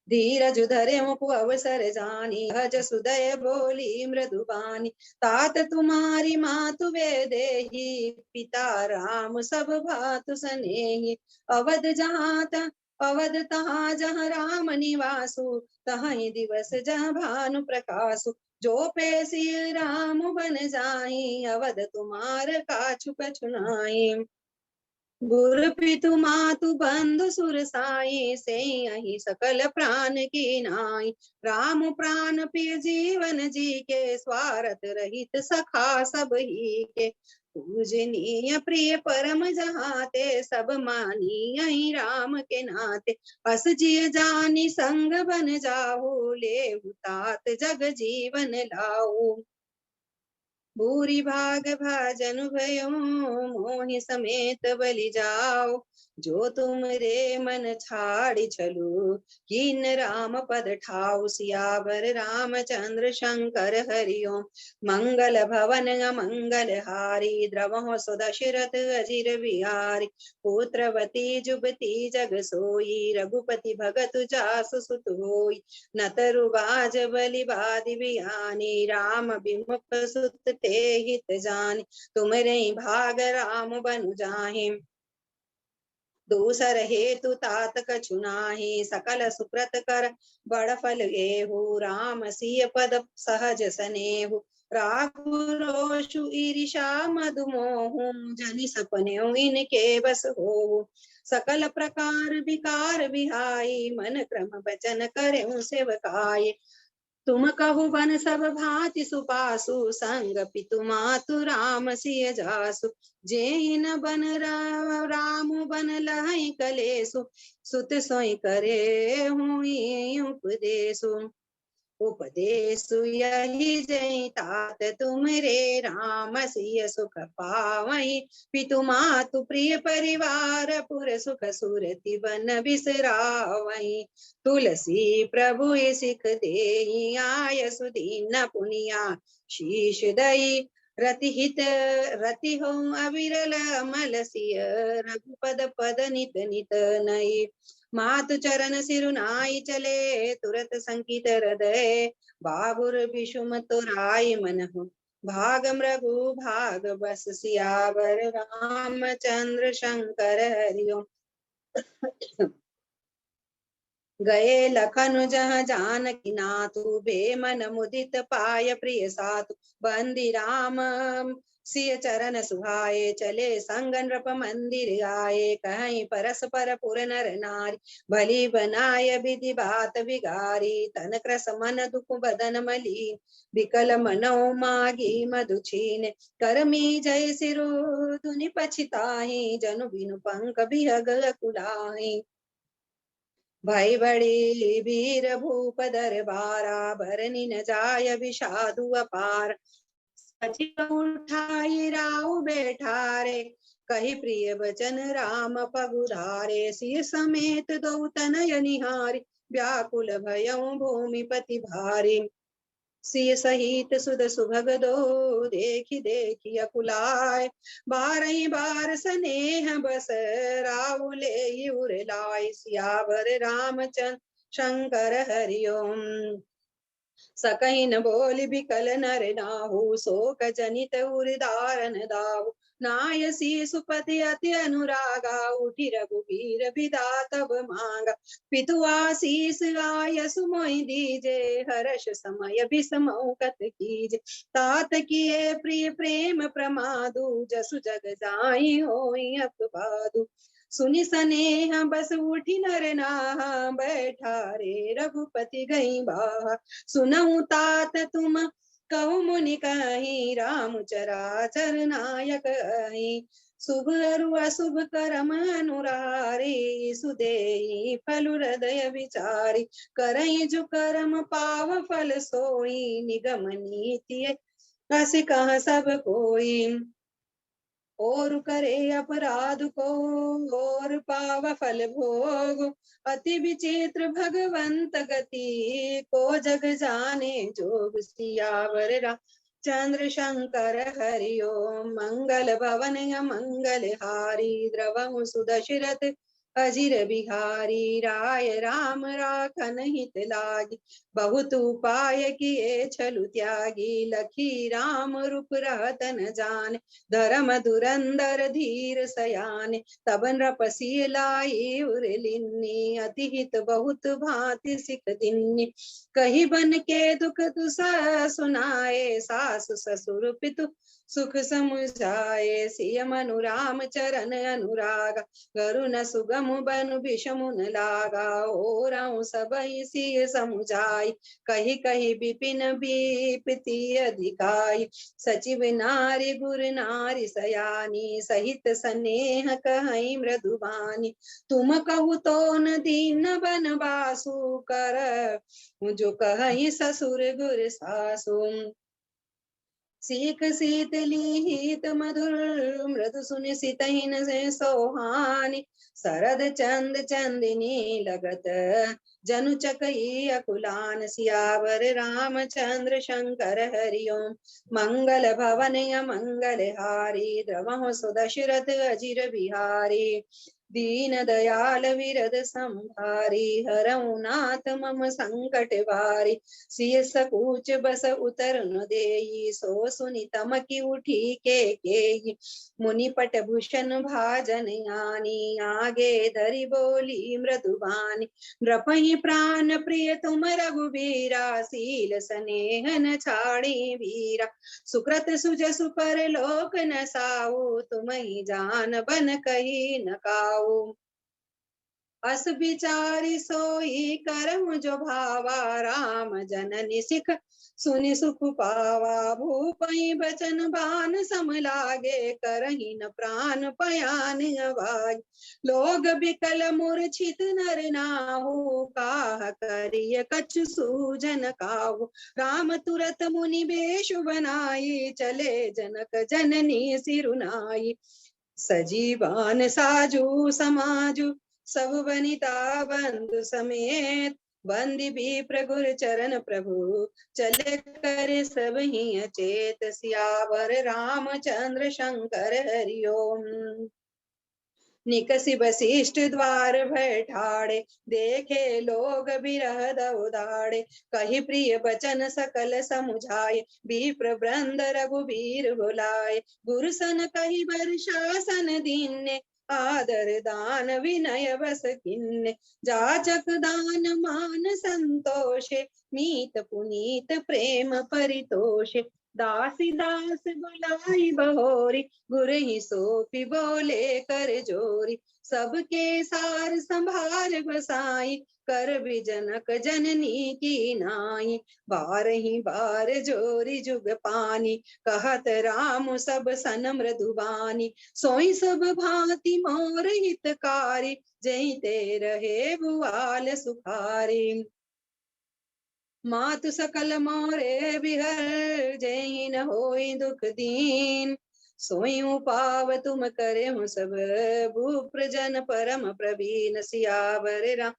धीरज धरे मुख अवसर जानी हज सुदय बोली मृदुबानी तात तुम्हारी मातु वे देही पिता राम सब भातु सनेही अवध अवध तहाँ जहाँ राम निवासु तहाँ दिवस जहाँ भानु प्रकाशु जो पेशी राम बन जाई अवध तुम्हार काछु कछु नाई गुरु पितु मातु बंधु सुर साई से यही सकल प्राण की नाई राम प्राण प्रिय जीवन जी के स्वार्थ रहित सखा सब ही के पूजनीय प्रिय परम जहाते सब मानी यही राम के नाते अस जिय जानी संग बन जाऊ ले तात जग जीवन लाऊ भूरि भाग भाजन भयो मोहि समेत बलि जाओ जो तुम रे मन छाड़ी छलु कीन राम पद ठाउ सियावर रामचंद्र शंकर हरिओम मंगल भवन मंगल हारी द्रवह सुदशरथ अजिर बिहारी पुत्रवती जुबती जग सोई रघुपति भगत जासु सुत होई नतरु बाज बलि बादि बिहानी राम विमुख सुत ते हित जानी तुमरे भाग राम बनु जाहि दूसर हेतु तात कछु नाहि सकल सुकृत कर बड़ फल एहु राम सिय पद सहज सनेहु राघु रोषु ईर्षा मधु मोहु जनि सपने इनके बस हो सकल प्रकार विकार विहाई मन क्रम बचन करे सेवकाय तुम कहु बन सब भांति सुपासु संग पितु मातु राम सिय जासु जे न बन राम बन लहै कलेसु सुत सोई करे हुई उपदेसु उपदेसु यही जय तात तुमरे राम सिय सुख पावई पितु मातु प्रिय परिवार पुर सुख सुरति बन बिसरावई तुलसी प्रभु सिख देहि आय सुदीन पुनिया शीश दई रति हो अविरल अमल सिय रघुपद पद नित नित नई मातु चरण सिरुनाई चले तुरत संकित हृदय बाबुर विषुम तुराई मनहु भाग मृगु भाग बस सियावर रामचंद्र शंकर हरिओम गए लखन जह जानकी नाथु बेमन मुदित पाय प्रिय सातु बंदी राम सिय चरण सुहाए चले संग नृप मंदिर आए कहीं परस्पर पुर नर नारी भली बनाय विधि बात बिगारी तन क्रस मन दुख बदन मलीन विकल मनो मागी मधु छीन करमी जय सिरु धुनि पछिताहि जनु बिनु पंख बिहग कुलाहि भाई बड़ी वीर भूप दरबारा भरनी न जाय विषादु अपार सचिव उठाई राउ बैठारे कही प्रिय वचन राम पगुधारे सिर समेत दो तनय निहारी व्याकुल भयउ भूमिपति भारी सिय सहित सुध सुभग दो देखी देखी अकुलाय बारही बार स्नेह बस राउले उर लाय सियावर रामचंद्र शंकर हरिओम सकहि न बोल बिकल नर नाहु शोक जनित उदारन दाहु नायसी सुपति अति अनुरागा उठी रघुबीर विदा तब मांगा पितु आशीष आयसु मोहि दीजे हर्ष समय बिसमौ कत कीजे तात किए प्रिय प्रेम प्रमादु जसु जग जाई होई अपबादु सुनि सनेह बस उठी नर नाहा बैठा रे रघुपति गई बाहा सुनऊ तात तुम कहु मुनि कहि राम चराचर नायक अहि शुभ अरु अशुभ करम अनुरारी सुदेई फल हृदय विचारी करई जो कर्म पाव फल सोई निगम नीति अस कह सब कोई और करे अपराध को और पाव फल भोग अति विचित्र भगवंत गति को जग जाने जोग सियावर चंद्र शंकर हरि ओम। मंगल भवन मंगल हारी द्रवहु सुदशरथ अजिर बिहारी। राय राम राखन हित लागी बहुत उपाय किए छलु त्यागी। लखी राम रूप रहतन जान धर्म धुरंधर धीर सयान। तब नृपसी लाई उरलिन्नी अति हित बहुत भांति सिख दिन्नी। कही बन के दुख दुसा सुनाए सासु ससुर पितु सुख समुझाए। सिय मनु राम चरण अनुरागा गरुन सुगम बनु विषमु न लागा। ओरऊ सबहि सिय समुझाई कही कही विपिन विपति अधिकाई। सचिव नारी गुर नारी सयानी सहित स्नेह कहि मृदुबानी। तुम कहु तो न दीन बन बासु कर जो कहि ससुर गुर सासु। सीख शीतली हित मधुर मृदु सुनि सितहिन से सोहानी। शरद चंद चंदिनी लगत जनु चकई अकुलान। सियावर रामचंद्र शंकर हरि ओम। मंगल भवन मंगल हारी द्रवहु सुदशरथ अजिर बिहारी। दीन दयाल विरद संभारी हरऊ नाथ मम संकट भारी। सिय सकूच बस उतर न देई सो सुनि तमकी उठी के। मुनि पट भूषण भाजन आनी आगे धरि बोली मृदुबानी। नृपहि प्राण प्रिय तुम रघुबीरा सील स्नेह न छाड़ी वीरा। सुकृत सुजसु पर लोक न साऊ तुमहि जान बन कही न काऊ। अस विचारी सोई करहु जो भावा राम जननी सिख सुनि सुख पावा। भूपहि बचन बान सम लागे करहि न प्राण पयान अवाज। लोग बिकल मूर्छित नर नाहु काह करिय कछु सूझन काहू। राम तुरत मुनि बेशु बनाई चले जनक जननी सिरुनाई। सजीवान साजू समाजू सब वनिता बंधु समेत। बंदी भी प्रगुर चरण प्रभु चले कर सब ही अचेत। सियावर रामचंद्र शंकर हरि ओम। निकसि वशिष्ठ द्वार भय ठाड़े देखे लोग बिरह दउदाड़े। कही प्रिय बचन सकल समुझाए विप्र वृंद रघुबीर बुलाए। गुरु सन कही वर्षासन दीन्ने आदर दान विनय बस किन्ने। जाचक दान मान संतोषे मीत पुनीत प्रेम परितोषे। दासी दास बुलाई बहोरी गुर ही सोपी बोले कर जोरी। सबके सार संभार बसाई कर भी जनक जननी की नाई। बार ही बार जोरी जुग पानी कहत राम सब सन मृदुबानी। सोई सब भांति मोर हितकारी जय ते रहे बुआल सुखारी। मातु सकल मोरे बिहर जय न होई दुख दीन। सोई पाव तुम करे हूँ सब भूप्र जन परम प्रवीण। सियावर राम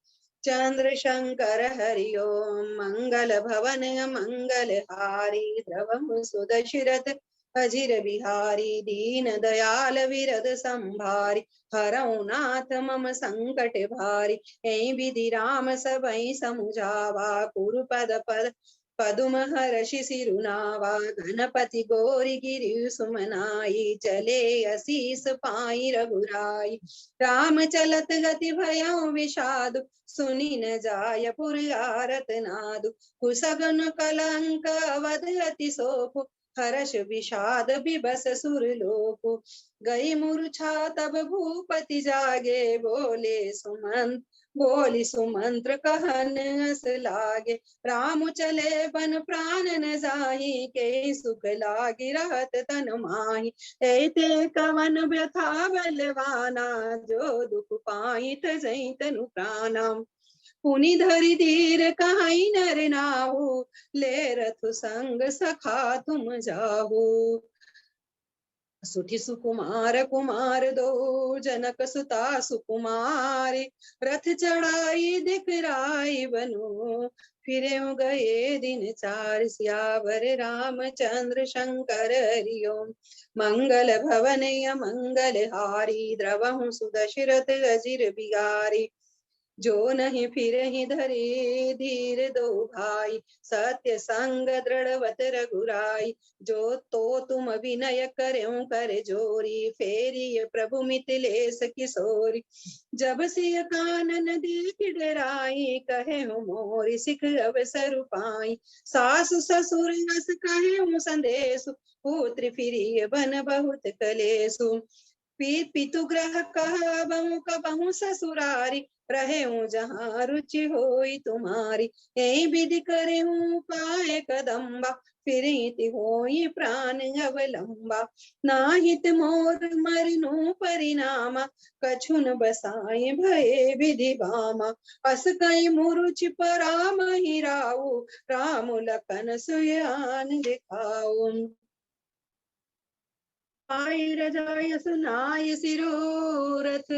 चंद्र शंकर हरि ओम। मंगल भवन मंगल हारी द्रवहु सुदशरथ अजिर बिहारी। दीन दयाल विरद संभारी हरऊ नाथ मम संकट भारी। ऐ विधि राम सबई समुझावा पुरपद पद पदुम हर्षि सिरुनावा। गणपति गौरी गिरि सुमनाई चले असीस पाई रघुराई। राम चलत गति भयउ विषादु सुनि न जाय पुर आरत नादु। कुसगन कलंक अवध अति सोपु हर्ष विषाद बिबस सुरलोकु। गई मूर्छा तब भूपति जागे बोली सुमंत्र कहन अस लागे। राम चले बन प्राण न जाहि के सुख लागी रहत तन माही। ऐते कवन व्यथा बलवाना जो दुख पाई तजै तनु प्राणा। पुनि धरि धीर कहाई नर नाहु ले रथु संग सखा तुम जाहु। सुठी सुकुमार कुमार दो, जनक सुता सुकुमारी, रथ चढ़ाई दिखराई बनो, फिरे गए दिन चार, सियावर रामचंद्र शंकर हरिओम। मंगल भवन मंगल हारी, द्रवहु सुदशरथ अजिर बिहारी, जो नहीं फिर ही धरे धीर दो भाई, सत्य संग दृढ़वत रघुराई, जो तो तुम विनय करें कर जोरी, फेरी प्रभु मिथिलेश किशोरी, जब सिय कानन देख डराई, कहे हो मोरी सिख अवसर पाई, सासु ससुर यस कहे हो संदेशु, पुत्र फिरिय बन बहुत कलेसु, पितुग्रह कह बहु कबहु ससुरारी, रहे हूँ जहाँ रुचि होई तुम्हारी, यही विधि करे हूँ पाए कदम्बा, फिर होई प्राण अवलंबा, नाहित मोर मरनु परिणामा, कछुन बसाए भये विधि बामा, अस कई मुरुचि पराम ही राऊ, राम लखन सुयान दिखाऊ, आय रजाय सुनाय सिरोरथ,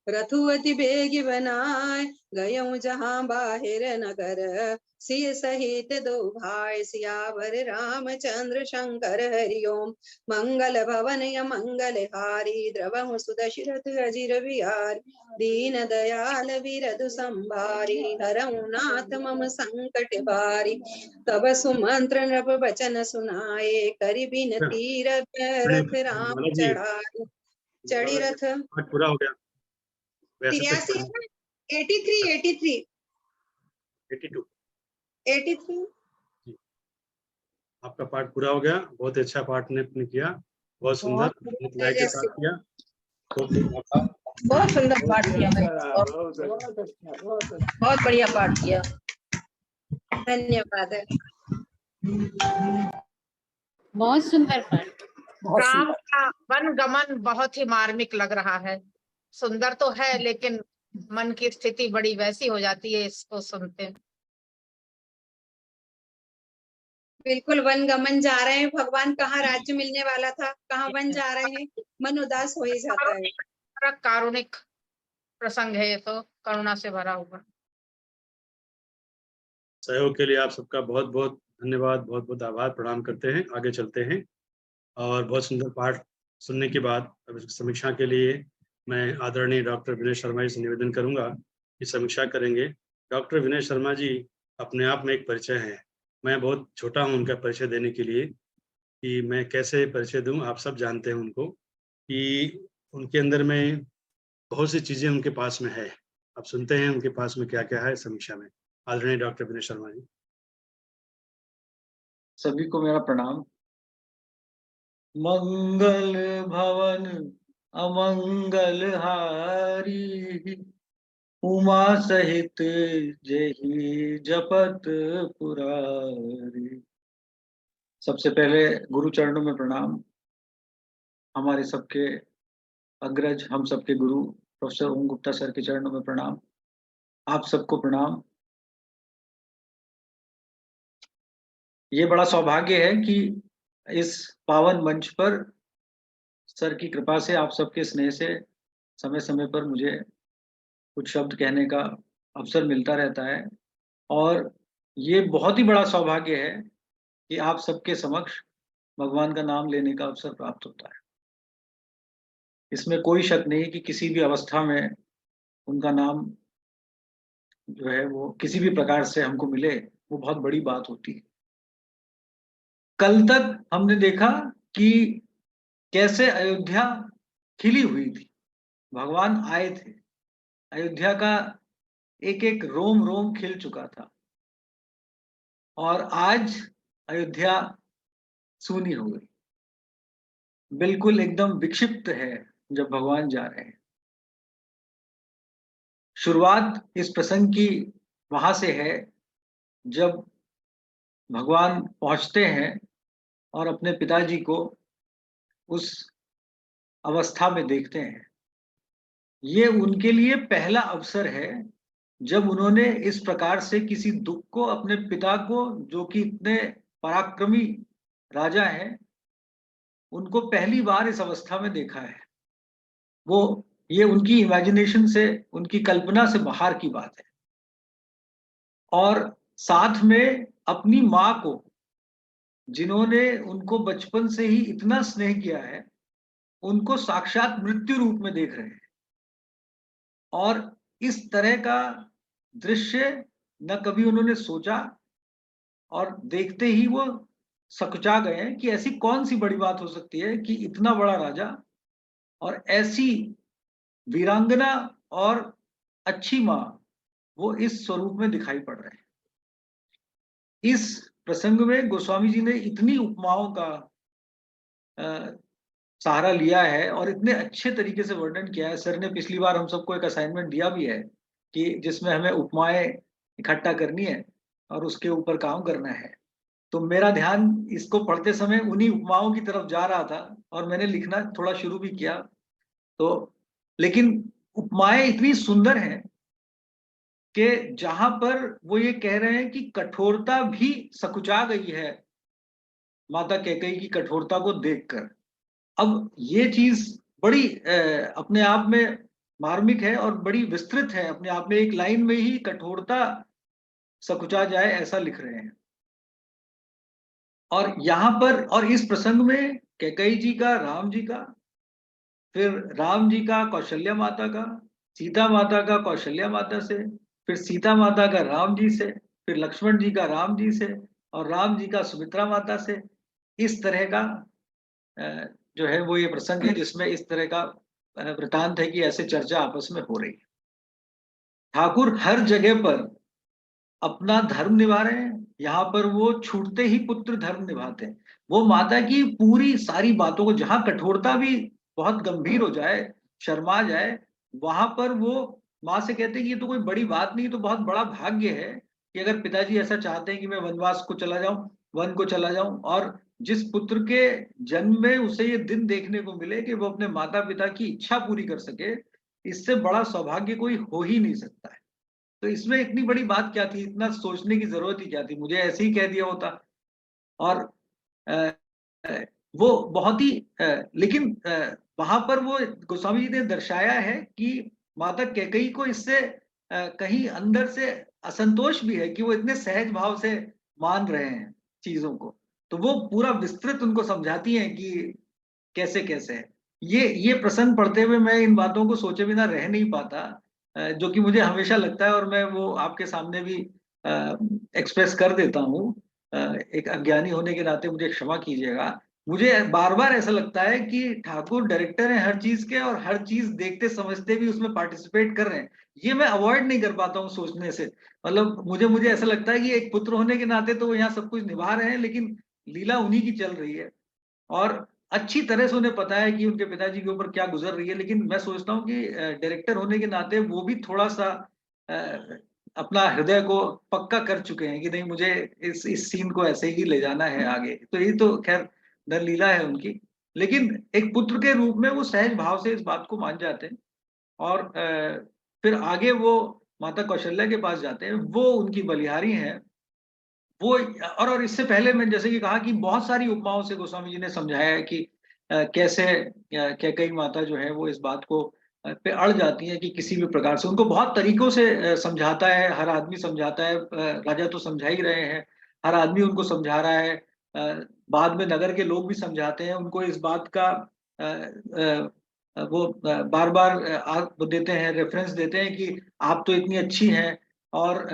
रथुअति बेग बनाय, गयऊ जहाँ बाहिर नगर, सिय सहित दो भाई, सियावर रामचंद्र शंकर हरिओम। मंगल भवन मंगल हारी, द्रवहु सुदशरथ अजिर बिहारी, दीन दयाल विरधु संभारी, हरऊ नाथ मम संकट बारी, तब सुमंत्र नभ बचन सुनाए, करि बिनती रथ राम बालाजी चढ़ाए, चढ़ी रथ। पाठ पूरा हो गया वैसे तक 83 83 83 82 83 आपका पाठ पूरा हो गया। बहुत अच्छा पाठ ने आपने किया, बहुत सुंदर लाइक के साथ किया। बहुत सुंदर पाठ किया भाई, बहुत बढ़िया पाठ किया, धन्यवाद। बहुत सुंदर पाठ। राम का वन गमन बहुत ही मार्मिक लग रहा है, सुंदर तो है लेकिन मन की स्थिति बड़ी वैसी हो जाती है इसको सुनते। बिल्कुल वन गमन जा रहे हैं, भगवान कहाँ राज्य मिलने वाला था, कहाँ वन जा रहे हैं, मन उदास हो ही जाता है। कारुणिक प्रसंग है ये, तो करुणा से भरा हुआ। सहयोग के लिए आप सबका बहुत बहुत धन्यवाद, बहुत बहुत आभार प्रणाम करते हैं। आगे चलते हैं और बहुत सुंदर पाठ सुनने के बाद अब समीक्षा के लिए मैं आदरणीय डॉक्टर विनय शर्मा जी से निवेदन करूंगा कि समीक्षा करेंगे। डॉक्टर विनय शर्मा जी अपने आप में एक परिचय है, मैं बहुत छोटा हूं उनका परिचय देने के लिए कि मैं कैसे परिचय दूं। आप सब जानते हैं उनको कि उनके अंदर में बहुत सी चीजें उनके पास में है। अब सुनते हैं उनके पास में क्या क्या है समीक्षा में। आदरणीय डॉक्टर विनय शर्मा जी। सभी को मेरा प्रणाम। मंगल भवन अमंगल हारी, उमा सहित जही जपत पुरारी। सबसे पहले गुरु चरणों में प्रणाम। हमारे सबके अग्रज, हम सबके गुरु प्रोफेसर ओम गुप्ता सर के चरणों में प्रणाम। आप सबको प्रणाम। ये बड़ा सौभाग्य है कि इस पावन मंच पर सर की कृपा से, आप सबके स्नेह से समय समय पर मुझे कुछ शब्द कहने का अवसर मिलता रहता है, और ये बहुत ही बड़ा सौभाग्य है कि आप सबके समक्ष भगवान का नाम लेने का अवसर प्राप्त होता है। इसमें कोई शक नहीं कि किसी भी अवस्था में उनका नाम जो है वो किसी भी प्रकार से हमको मिले, वो बहुत बड़ी बात होती है। कल तक हमने देखा कि कैसे अयोध्या खिली हुई थी, भगवान आए थे, अयोध्या का एक एक रोम रोम खिल चुका था, और आज अयोध्या सूनी हो गई, बिल्कुल एकदम विक्षिप्त है जब भगवान जा रहे हैं। शुरुआत इस प्रसंग की वहां से है जब भगवान पहुंचते हैं और अपने पिताजी को उस अवस्था में देखते हैं। ये उनके लिए पहला अवसर है जब उन्होंने इस प्रकार से किसी दुख को, अपने पिता को जो कि इतने पराक्रमी राजा हैं, उनको पहली बार इस अवस्था में देखा है। वो ये उनकी इमेजिनेशन से, उनकी कल्पना से बाहर की बात है। और साथ में अपनी माँ को, जिन्होंने उनको बचपन से ही इतना स्नेह किया है, उनको साक्षात मृत्यु रूप में देख रहे हैं। और इस तरह का दृश्य न कभी उन्होंने सोचा, और देखते ही वो सकचा गए हैं कि ऐसी कौन सी बड़ी बात हो सकती है कि इतना बड़ा राजा और ऐसी वीरांगना और अच्छी माँ वो इस स्वरूप में दिखाई पड़ रहे हैं। इस प्रसंग में गोस्वामी जी ने इतनी उपमाओं का सहारा लिया है और इतने अच्छे तरीके से वर्णन किया है। सर ने पिछली बार हम सबको एक असाइनमेंट दिया भी है कि जिसमें हमें उपमाएं इकट्ठा करनी है और उसके ऊपर काम करना है। तो मेरा ध्यान इसको पढ़ते समय उन्हीं उपमाओं की तरफ जा रहा था और मैंने लिखना थोड़ा शुरू भी किया। तो लेकिन उपमाएं इतनी सुंदर हैं कि जहां पर वो ये कह रहे हैं कि कठोरता भी सकुचा गई है माता कैकेयी की कठोरता को देखकर। अब ये चीज बड़ी अपने आप में मार्मिक है और बड़ी विस्तृत है अपने आप में। एक लाइन में ही कठोरता सकुचा जाए ऐसा लिख रहे हैं। और यहाँ पर और इस प्रसंग में कैकेयी जी का, राम जी का, फिर राम जी का कौशल्या माता का, सीता माता का कौशल्या माता से, फिर सीता माता का राम जी से, फिर लक्ष्मण जी का राम जी से, और राम जी का सुमित्रा माता से। इस तरह का जो है वो ये प्रसंग है जिसमें इस तरह का वृतांत है कि ऐसे चर्चा आपस में हो रही है। ठाकुर हर जगह पर अपना धर्म निभा रहे हैं। यहाँ पर वो छूटते ही पुत्र धर्म निभाते हैं। वो माता की पूरी सारी बातों को, जहां कठोरता भी बहुत गंभीर हो जाए, शर्मा जाए, वहां पर वो माँ से कहते हैं कि ये तो कोई बड़ी बात नहीं, तो बहुत बड़ा भाग्य है कि अगर पिताजी ऐसा चाहते हैं कि मैं वनवास को चला जाऊं, वन को चला जाऊं, और जिस पुत्र के जन्म में उसे ये दिन देखने को मिले कि वो अपने माता पिता की इच्छा पूरी कर सके, इससे बड़ा सौभाग्य कोई हो ही नहीं सकता है। तो इसमें इतनी बड़ी बात क्या थी, इतना सोचने की जरूरत ही क्या थी, मुझे ऐसे ही कह दिया होता। और वो बहुत ही लेकिन वहां पर वो गोस्वामी जी ने दर्शाया है कि माता कैकेयी को इससे कहीं अंदर से असंतोष भी है कि वो इतने सहज भाव से मान रहे हैं चीजों को। तो वो पूरा विस्तृत उनको समझाती हैं कि कैसे कैसे है। ये प्रसंग पढ़ते हुए मैं इन बातों को सोचे बिना रह नहीं पाता, जो कि मुझे हमेशा लगता है और मैं वो आपके सामने भी एक्सप्रेस कर देता हूँ। एक अज्ञानी होने के नाते मुझे क्षमा कीजिएगा। मुझे बार बार ऐसा लगता है कि ठाकुर डायरेक्टर हैं हर चीज के, और हर चीज देखते समझते भी उसमें पार्टिसिपेट कर रहे हैं। ये मैं अवॉइड नहीं कर पाता हूँ सोचने से। मतलब मुझे ऐसा लगता है कि एक पुत्र होने के नाते तो वो यहाँ सब कुछ निभा रहे हैं, लेकिन लीला उन्हीं की चल रही है और अच्छी तरह से उन्हें पता है कि उनके पिताजी के ऊपर क्या गुजर रही है। लेकिन मैं सोचता हूँ कि डायरेक्टर होने के नाते वो भी थोड़ा सा अपना हृदय को पक्का कर चुके हैं कि नहीं, मुझे इस सीन को ऐसे ही ले जाना है आगे। तो ये तो खैर नर लीला है उनकी, लेकिन एक पुत्र के रूप में वो सहज भाव से इस बात को मान जाते हैं। और फिर आगे वो माता कौशल्या के पास जाते हैं, वो उनकी बलिहारी हैं। वो और इससे पहले मैं जैसे कि कहा कि बहुत सारी उपमाओं से गोस्वामी जी ने समझाया है कि कैसे कैकेयी माता जो है वो इस बात को पे अड़ जाती है कि किसी भी प्रकार से। उनको बहुत तरीकों से समझाता है, हर आदमी समझाता है, राजा तो समझा ही रहे हैं, हर आदमी उनको समझा रहा है, बाद में नगर के लोग भी समझाते हैं उनको इस बात का। वो बार बार वो देते हैं, रेफरेंस देते हैं कि आप तो इतनी अच्छी हैं, और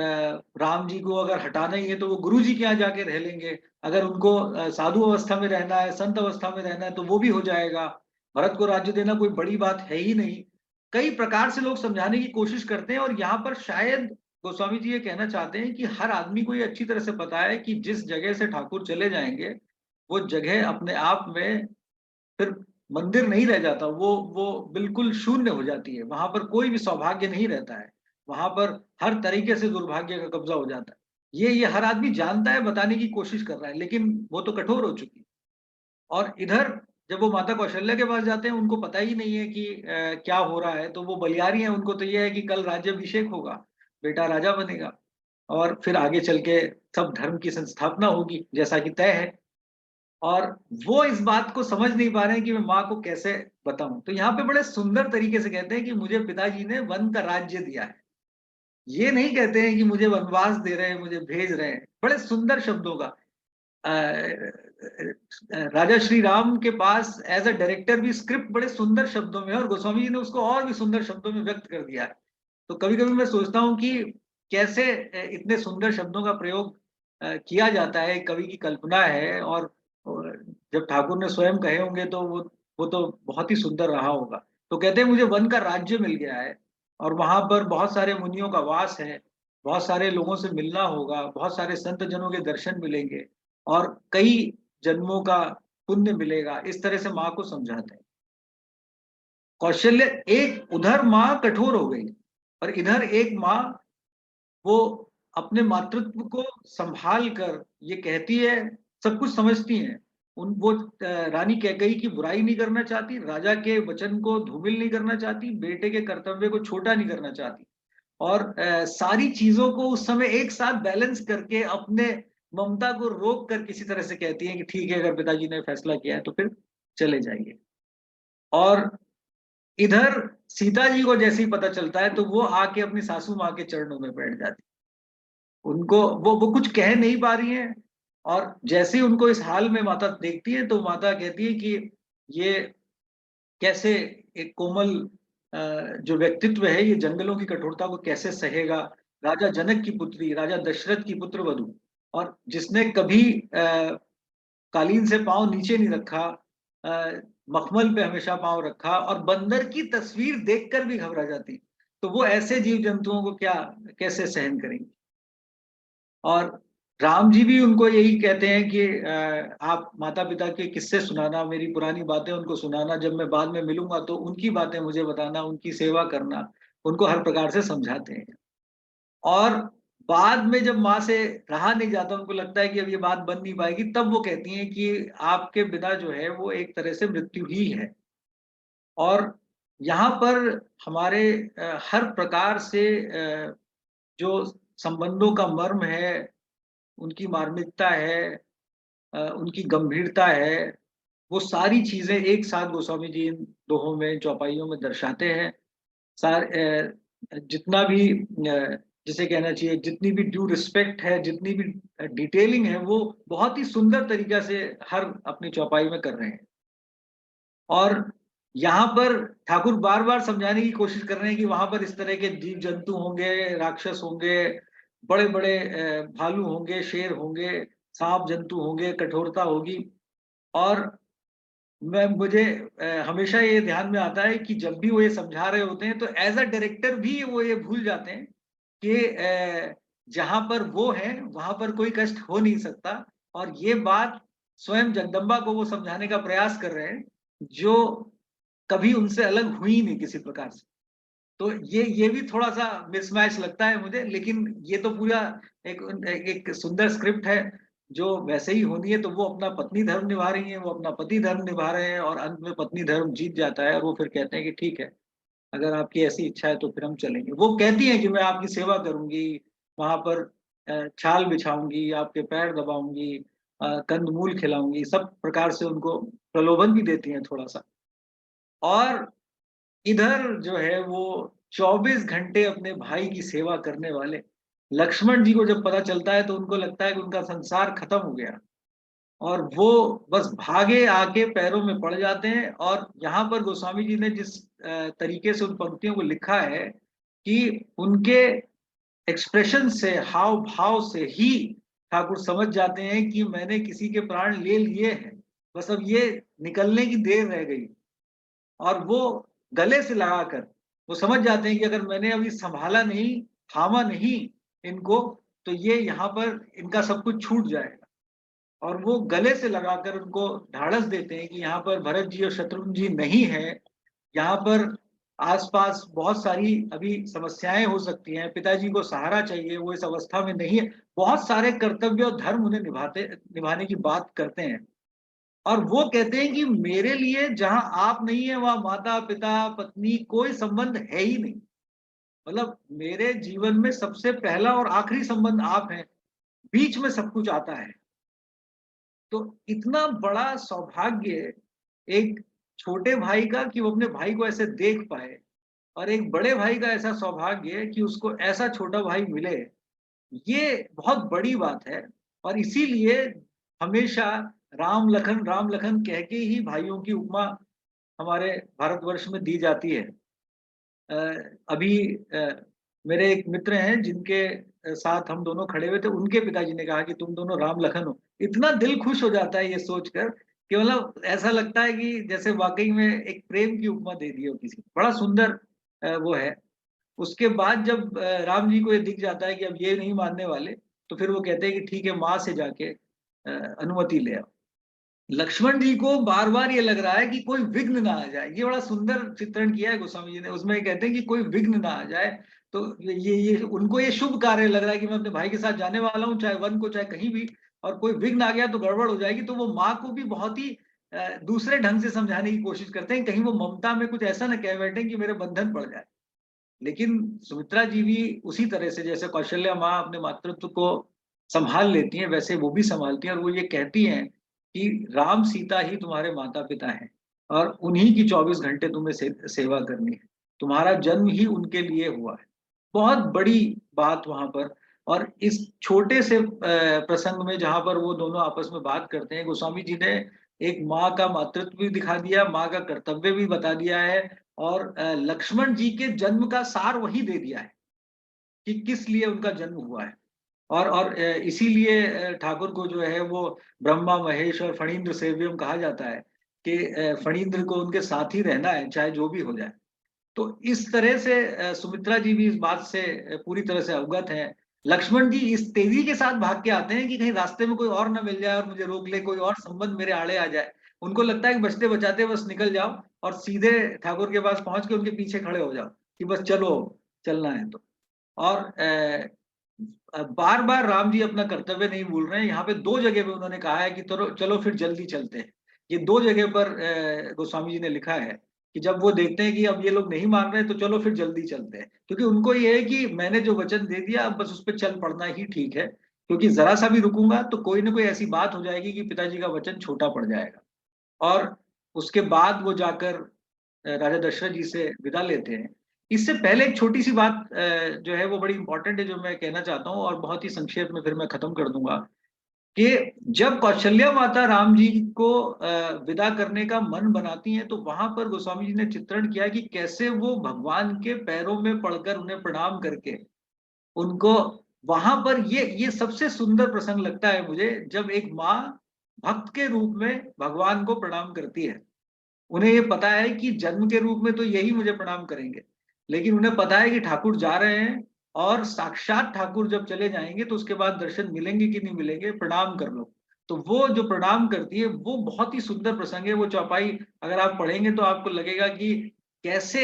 राम जी को अगर हटाना ही है तो वो गुरु जी के यहाँ जाके रह लेंगे, अगर उनको साधु अवस्था में रहना है, संत अवस्था में रहना है तो वो भी हो जाएगा, भरत को राज्य देना कोई बड़ी बात है ही नहीं। कई प्रकार से लोग समझाने की कोशिश करते हैं, और यहाँ पर शायद गोस्वामी जी ये कहना चाहते हैं कि हर आदमी को ये अच्छी तरह से पता है कि जिस जगह से ठाकुर चले जाएंगे वो जगह अपने आप में फिर मंदिर नहीं रह जाता, वो बिल्कुल शून्य हो जाती है। वहां पर कोई भी सौभाग्य नहीं रहता है, वहां पर हर तरीके से दुर्भाग्य का कब्जा हो जाता है। ये हर आदमी जानता है, बताने की कोशिश कर रहा है, लेकिन वो तो कठोर हो चुकी है। और इधर जब वो माता कौशल्या के पास जाते हैं, उनको पता ही नहीं है कि क्या हो रहा है। तो वो बलियारी है, उनको तो ये है कि कल राज्याभिषेक होगा, बेटा राजा बनेगा, और फिर आगे चल के सब धर्म की संस्थापना होगी जैसा कि तय है। और वो इस बात को समझ नहीं पा रहे हैं कि मैं माँ को कैसे बताऊं। तो यहाँ पे बड़े सुंदर तरीके से कहते हैं कि मुझे पिताजी ने वन का राज्य दिया है। ये नहीं कहते हैं कि मुझे वनवास दे रहे हैं, मुझे भेज रहे हैं। बड़े सुंदर शब्दों का राजा श्री राम के पास एज अ डायरेक्टर भी स्क्रिप्ट बड़े सुंदर शब्दों में है और गोस्वामी जी ने उसको और भी सुंदर शब्दों में व्यक्त कर दिया है। तो कभी कभी मैं सोचता हूँ कि कैसे इतने सुंदर शब्दों का प्रयोग किया जाता है, कवि की कल्पना है। और जब ठाकुर ने स्वयं कहे होंगे तो वो तो बहुत ही सुंदर रहा होगा। तो कहते हैं मुझे वन का राज्य मिल गया है और वहां पर बहुत सारे मुनियों का वास है, बहुत सारे लोगों से मिलना होगा, बहुत सारे संत जनों के दर्शन मिलेंगे और कई जन्मों का पुण्य मिलेगा। इस तरह से माँ को समझाते हैं। कौशल्य एक उधर माँ कठोर हो गई और इधर एक माँ वो अपने मातृत्व को संभाल कर ये कहती है, सब कुछ समझती है। वो रानी कैकेयी की बुराई नहीं करना चाहती, राजा के वचन को धूमिल नहीं करना चाहती, बेटे के कर्तव्य को छोटा नहीं करना चाहती और सारी चीजों को उस समय एक साथ बैलेंस करके अपने ममता को रोक कर किसी तरह से कहती है कि ठीक है, अगर पिताजी ने फैसला किया है तो फिर चले जाइए। और इधर सीता जी को जैसे ही पता चलता है तो वो आके अपनी सासू माँ के चरणों में बैठ जाती। उनको वो कुछ कह नहीं पा रही हैं और जैसे ही उनको इस हाल में माता देखती है तो माता कहती है कि ये कैसे एक कोमल जो व्यक्तित्व है ये जंगलों की कठोरता को कैसे सहेगा। राजा जनक की पुत्री, राजा दशरथ की पुत्र वधू, और जिसने कभी कालीन से पांव नीचे नहीं रखा, मखमल पे हमेशा पांव रखा और बंदर की तस्वीर देखकर भी घबरा जाती, तो वो ऐसे जीव जंतुओं को क्या कैसे सहन करेंगे। और राम जी भी उनको यही कहते हैं कि आप माता पिता के किस्से सुनाना, मेरी पुरानी बातें उनको सुनाना, जब मैं बाद में मिलूंगा तो उनकी बातें मुझे बताना, उनकी सेवा करना, उनको हर प्रकार से समझाते हैं। और बाद में जब माँ से रहा नहीं जाता, उनको लगता है कि अब ये बात बन नहीं पाएगी, तब वो कहती हैं कि आपके बिना जो है वो एक तरह से मृत्यु ही है। और यहाँ पर हमारे हर प्रकार से जो संबंधों का मर्म है, उनकी मार्मिकता है, उनकी गंभीरता है, वो सारी चीजें एक साथ गोस्वामी जी इन दोहों में, चौपाइयों में दर्शाते हैं। जितना भी जिसे कहना चाहिए, जितनी भी ड्यू रिस्पेक्ट है, जितनी भी डिटेलिंग है, वो बहुत ही सुंदर तरीका से हर अपनी चौपाई में कर रहे हैं। और यहाँ पर ठाकुर बार बार समझाने की कोशिश कर रहे हैं कि वहां पर इस तरह के जीव जंतु होंगे, राक्षस होंगे, बड़े बड़े भालू होंगे, शेर होंगे, सांप जंतु होंगे, कठोरता होगी। और मुझे हमेशा ये ध्यान में आता है कि जब भी वो ये समझा रहे होते हैं तो एज अ डायरेक्टर भी वो ये भूल जाते हैं कि जहां पर वो है वहां पर कोई कष्ट हो नहीं सकता। और ये बात स्वयं जगदम्बा को वो समझाने का प्रयास कर रहे हैं, जो कभी उनसे अलग हुई नहीं किसी प्रकार से। तो ये भी थोड़ा सा मिसमैच लगता है मुझे, लेकिन ये तो पूरा एक सुंदर स्क्रिप्ट है जो वैसे ही होनी है। तो वो अपना पत्नी धर्म निभा रही हैं, वो अपना पति धर्म निभा रहे हैं और अंत में पत्नी धर्म जीत जाता है और वो फिर कहते हैं कि ठीक है, अगर आपकी ऐसी इच्छा है तो फिर हम चलेंगे। वो कहती हैं कि मैं आपकी सेवा करूंगी, वहां पर छाल बिछाऊंगी, आपके पैर दबाऊंगी, कंदमूल खिलाऊंगी, सब प्रकार से उनको प्रलोभन भी देती हैं थोड़ा सा। और इधर जो है वो 24 घंटे अपने भाई की सेवा करने वाले लक्ष्मण जी को जब पता चलता है तो उनको लगता है कि उनका संसार खत्म हो गया और वो बस भागे आके पैरों में पड़ जाते हैं। और यहाँ पर गोस्वामी जी ने जिस तरीके से उन पंक्तियों को लिखा है कि उनके एक्सप्रेशन से, हाव भाव से ही ठाकुर समझ जाते हैं कि मैंने किसी के प्राण ले लिए हैं, बस अब ये निकलने की देर रह गई। और वो गले से लगाकर वो समझ जाते हैं कि अगर मैंने अभी संभाला नहीं, थामा नहीं इनको, तो ये यहाँ पर इनका सब कुछ छूट जाएगा। और वो गले से लगाकर उनको ढाढ़स देते हैं कि यहाँ पर भरत जी और शत्रुघ्न जी नहीं है, यहाँ पर आसपास बहुत सारी अभी समस्याएं हो सकती हैं, पिताजी को सहारा चाहिए, वो इस अवस्था में नहीं है, बहुत सारे कर्तव्य और धर्म उन्हें निभाने की बात करते हैं। और वो कहते हैं कि मेरे लिए जहां आप नहीं है वहां माता पिता पत्नी कोई संबंध है ही नहीं। मतलब मेरे जीवन में सबसे पहला और आखिरी संबंध आप हैं, बीच में सब कुछ आता है। तो इतना बड़ा सौभाग्य एक छोटे भाई का कि वो अपने भाई को ऐसे देख पाए, और एक बड़े भाई का ऐसा सौभाग्य कि उसको ऐसा छोटा भाई मिले, ये बहुत बड़ी बात है। और इसीलिए हमेशा राम लखन कह के ही भाइयों की उपमा हमारे भारतवर्ष में दी जाती है। अभी मेरे एक मित्र हैं जिनके साथ हम दोनों खड़े हुए थे, उनके पिताजी ने कहा कि तुम दोनों राम लखन हो। इतना दिल खुश हो जाता है ये सोचकर कि मतलब ऐसा लगता है कि जैसे वाकई में एक प्रेम की उपमा दे दी हो किसी, बड़ा सुंदर वो है। उसके बाद जब राम जी को ये दिख जाता है कि अब ये नहीं मानने वाले, तो फिर वो कहते हैं कि ठीक है, माँ से जाके अनुमति ले आओ। लक्ष्मण जी को बार बार ये लग रहा है कि कोई विघ्न ना आ जाए। ये बड़ा सुंदर चित्रण किया है गोस्वामी जी ने, उसमें कहते हैं कि कोई विघ्न ना आ जाए। तो ये उनको ये शुभ कार्य लग रहा है कि मैं अपने भाई के साथ जाने वाला हूँ, चाहे वन को चाहे कहीं भी, और कोई विघ्न आ गया तो गड़बड़ हो जाएगी। तो वो माँ को भी बहुत ही दूसरे ढंग से समझाने की कोशिश करते हैं, कहीं वो ममता में कुछ ऐसा ना कह बैठे कि मेरे बंधन पड़ जाए। लेकिन सुमित्रा जी भी उसी तरह से, जैसे कौशल्या माँ अपने मातृत्व को संभाल लेती हैं, वैसे वो भी संभालती हैं। और वो ये कहती हैं कि राम सीता ही तुम्हारे माता पिता हैं, और उन्हीं की 24 घंटे तुम्हें सेवा करनी है, तुम्हारा जन्म ही उनके लिए हुआ है। बहुत बड़ी बात वहां पर। और इस छोटे से प्रसंग में जहां पर वो दोनों आपस में बात करते हैं, गोस्वामी जी ने एक माँ का मातृत्व भी दिखा दिया, माँ का कर्तव्य भी बता दिया है, और लक्ष्मण जी के जन्म का सार वही दे दिया है कि किस लिए उनका जन्म हुआ है। और इसीलिए ठाकुर को जो है वो ब्रह्मा महेश और फणींद्र सेव्यम कहा जाता है कि फणींद्र को उनके साथ ही रहना है, चाहे जो भी हो जाए। तो इस तरह से सुमित्रा जी भी इस बात से पूरी तरह से अवगत हैं। लक्ष्मण जी इस तेजी के साथ भाग के आते हैं कि कहीं रास्ते में कोई और ना मिल जाए और मुझे रोक ले, कोई और संबंध मेरे आड़े आ जाए। उनको लगता है कि बचते बचाते बस निकल जाओ और सीधे ठाकुर के पास पहुंच के उनके पीछे खड़े हो जाओ कि बस चलो, चलना है तो। और बार बार राम जी अपना कर्तव्य नहीं भूल रहे हैं। यहाँ पे 2 जगह पे उन्होंने कहा है कि चलो फिर जल्दी चलते हैं। ये 2 जगह पर गोस्वामी जी ने लिखा है कि जब वो देखते हैं कि अब ये लोग नहीं मान रहे तो चलो फिर जल्दी चलते हैं, क्योंकि उनको ये है कि मैंने जो वचन दे दिया अब बस उस पर चल पड़ना ही ठीक है, क्योंकि जरा सा भी रुकूंगा तो कोई ना कोई ऐसी बात हो जाएगी कि पिताजी का वचन छोटा पड़ जाएगा। और उसके बाद वो जाकर राजा दशरथ जी से विदा लेते हैं। इससे पहले एक छोटी सी बात जो है वो बड़ी इंपॉर्टेंट है, जो मैं कहना चाहता हूँ, और बहुत ही संक्षेप में फिर मैं खत्म कर दूंगा कि जब कौशल्या माता राम जी को विदा करने का मन बनाती हैं, तो वहां पर गोस्वामी जी ने चित्रण किया कि कैसे वो भगवान के पैरों में पड़कर उन्हें प्रणाम करके उनको वहां पर ये सबसे सुंदर प्रसंग लगता है मुझे, जब एक माँ भक्त के रूप में भगवान को प्रणाम करती है। उन्हें ये पता है कि जन्म के रूप में तो यही मुझे प्रणाम करेंगे, लेकिन उन्हें पता है कि ठाकुर जा रहे हैं, और साक्षात ठाकुर जब चले जाएंगे तो उसके बाद दर्शन मिलेंगे कि नहीं मिलेंगे, प्रणाम कर लो। तो वो जो प्रणाम करती है वो बहुत ही सुंदर प्रसंग है। वो चौपाई अगर आप पढ़ेंगे तो आपको लगेगा कि कैसे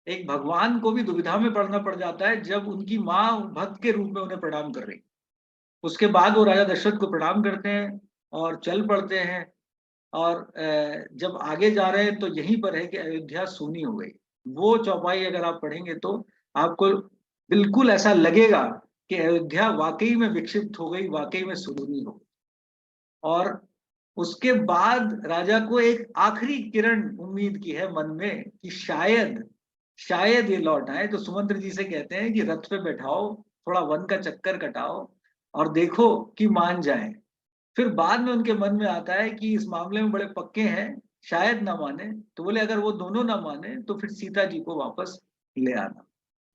एक भगवान को भी दुविधा में पड़ना पड़ जाता है जब उनकी माँ भक्त के रूप में उन्हें प्रणाम कर रही। उसके बाद वो राजा दशरथ को प्रणाम करते हैं और चल पड़ते हैं। और जब आगे जा रहे हैं तो यहीं पर है कि अयोध्या सूनी हो गई। वो चौपाई अगर आप पढ़ेंगे तो आपको बिल्कुल ऐसा लगेगा कि अयोध्या वाकई में विक्षिप्त हो गई, वाकई में सुनी हो गई। और उसके बाद राजा को एक आखिरी किरण उम्मीद की है मन में कि शायद ये लौट आए। तो सुमंत्र जी से कहते हैं कि रथ पे बैठाओ, थोड़ा वन का चक्कर कटाओ और देखो कि मान जाए। फिर बाद में उनके मन में आता है कि इस मामले में बड़े पक्के हैं, शायद ना माने। तो बोले अगर वो दोनों ना माने तो फिर सीता जी को वापस ले आना।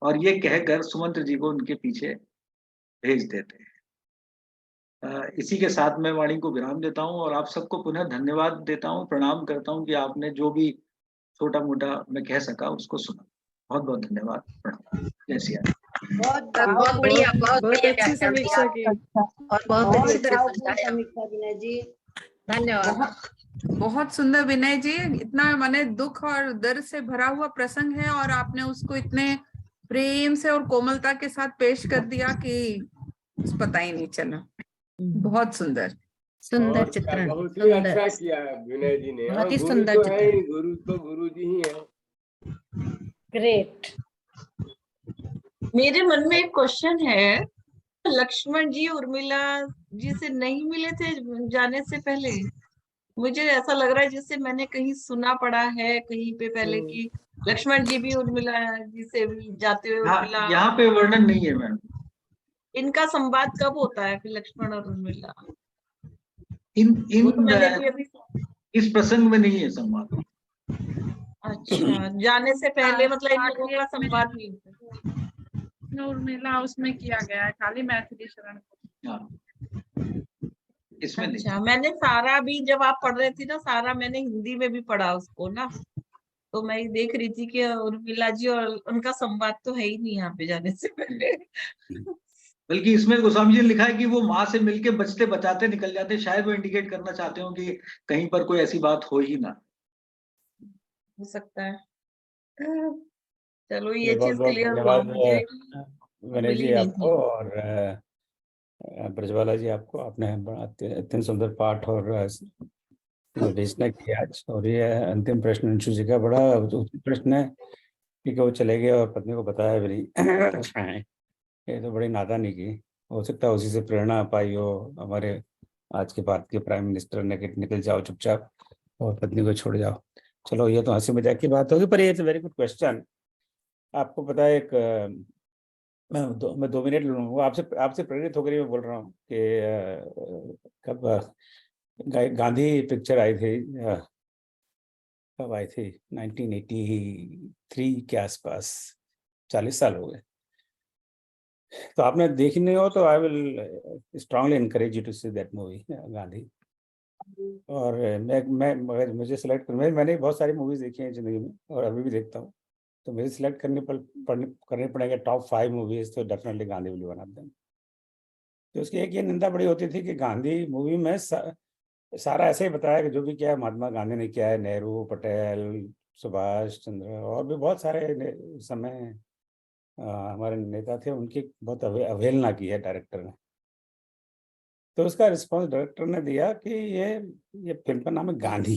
और ये कहकर सुमंत्र जी को उनके पीछे भेज देते हैं। इसी के साथ मैं वाणी को विराम देता हूँ और आप सबको पुनः धन्यवाद देता हूँ, प्रणाम करता हूँ कि आपने जो भी छोटा मोटा मैं कह सका उसको सुना। बहुत बहुत धन्यवाद, प्रणाम, जय सिया राम। बहुत बढ़िया, बहुत बढ़िया अच्छी व्याख्यान समीक्षा दिया की। और बहुत अच्छी तरह बहुत समझाया। समीक्षा विनय जी। धन्यवाद। बहुत सुंदर विनय जी, इतना माने दुख और दर्द से भरा हुआ प्रसंग है और आपने उसको इतने प्रेम से और कोमलता के साथ पेश कर दिया कि पता ही नहीं चला। बहुत सुंदर सुंदर चित्रण, बहुत ही अच्छा किया विनय जी ने। बहुत ही गुरु सुंदर तो है ही, चित्रण। गुरु तो गुरु जी ही है। ग्रेट। मेरे मन में एक क्वेश्चन है लक्ष्मण जी उर्मिला जी से नहीं मिले थे जाने से पहले? मुझे ऐसा लग रहा है जैसे मैंने कहीं सुना पड़ा है कहीं पे पहले कि लक्ष्मण जी भी उर्मिला जी से भी जाते हुए उर्मिला। यहाँ पे वर्णन नहीं है मैम। इनका संवाद कब होता है फिर लक्ष्मण और उर्मिला? इन वो तो मैंने भी अभी। इस प्रसंग में नहीं है संवाद। अच्छा, जाने से पहले मतलब इन लोगों का एक में संवाद नहीं होता। उर्मिला उसमें किया गया है खाली मैथिली शरण को। हाँ, इसमें नहीं। अच्छा, मैंने सारा भी जब आप पढ़ रहे थे ना, सारा मैंने हिंदी में भी पढ़ा उसको ना, तो मैं देख रही थी कि उर्मिला जी और उनका संवाद तो है ही नहीं यहाँ पे जाने से पहले। बल्कि इसमें गोस्वामी जी ने लिखा है कि वो माँ से मिलके बचते बचाते निकल जाते, शायद वो इंडिकेट करना चाहते हो कि कहीं पर कोई ऐसी बात हो ही ना। हो सकता है। चलो ये बहुत चीज बहुत क्लियर हुआ धन्यवाद मुझे, विनय जी मिली नहीं आपको, थी। और ब्रजबाला जी आपको। आपने बड़ा अत्यंत सुंदर पाठ और निर्देशना की आज। और ये अंतिम प्रश्न अंशु जी का बड़ा उचित प्रश्न है, क्योंकि वो चले गए और पत्नी को बताया भी नहीं। ये तो बड़ी नादानी की। हो सकता है उसी से प्रेरणा पाई हो हमारे आज के भारत के प्राइम मिनिस्टर ने कि निकल जाओ चुपचाप और पत्नी को छोड़ जाओ। चलो ये तो हंसी मजाक की बात होगी, पर ये वेरी गुड क्वेश्चन। आपको पता है एक मैं 2 मिनट लूँगा आपसे आपसे प्रेरित होकर ही मैं बोल रहा हूँ कि कब गांधी पिक्चर आई थी, कब आई थी 1983 के आसपास, 40 साल हो गए। तो आपने देखी नहीं हो तो I will strongly encourage you to see that movie Gandhi. और मैं मगर मुझे सेलेक्ट कर मैंने बहुत सारी मूवीज देखी हैं जिंदगी में और अभी भी देखता हूँ, तो मुझे सिलेक्ट करने पड़ेंगे टॉप 5 मूवीज, तो definitely Gandhi will one of them. तो उसकी एक ये निंदा बड़ी होती थी कि गांधी मूवी में सारा ऐसे ही बताया कि जो भी किया है महात्मा गांधी ने किया है, नेहरू, पटेल, सुभाष चंद्र और भी बहुत सारे उस समय हमारे नेता थे, उनकी बहुत अवहेलना की है डायरेक्टर ने। तो उसका रिस्पॉन्स डायरेक्टर ने दिया कि ये फिल्म का नाम है गांधी,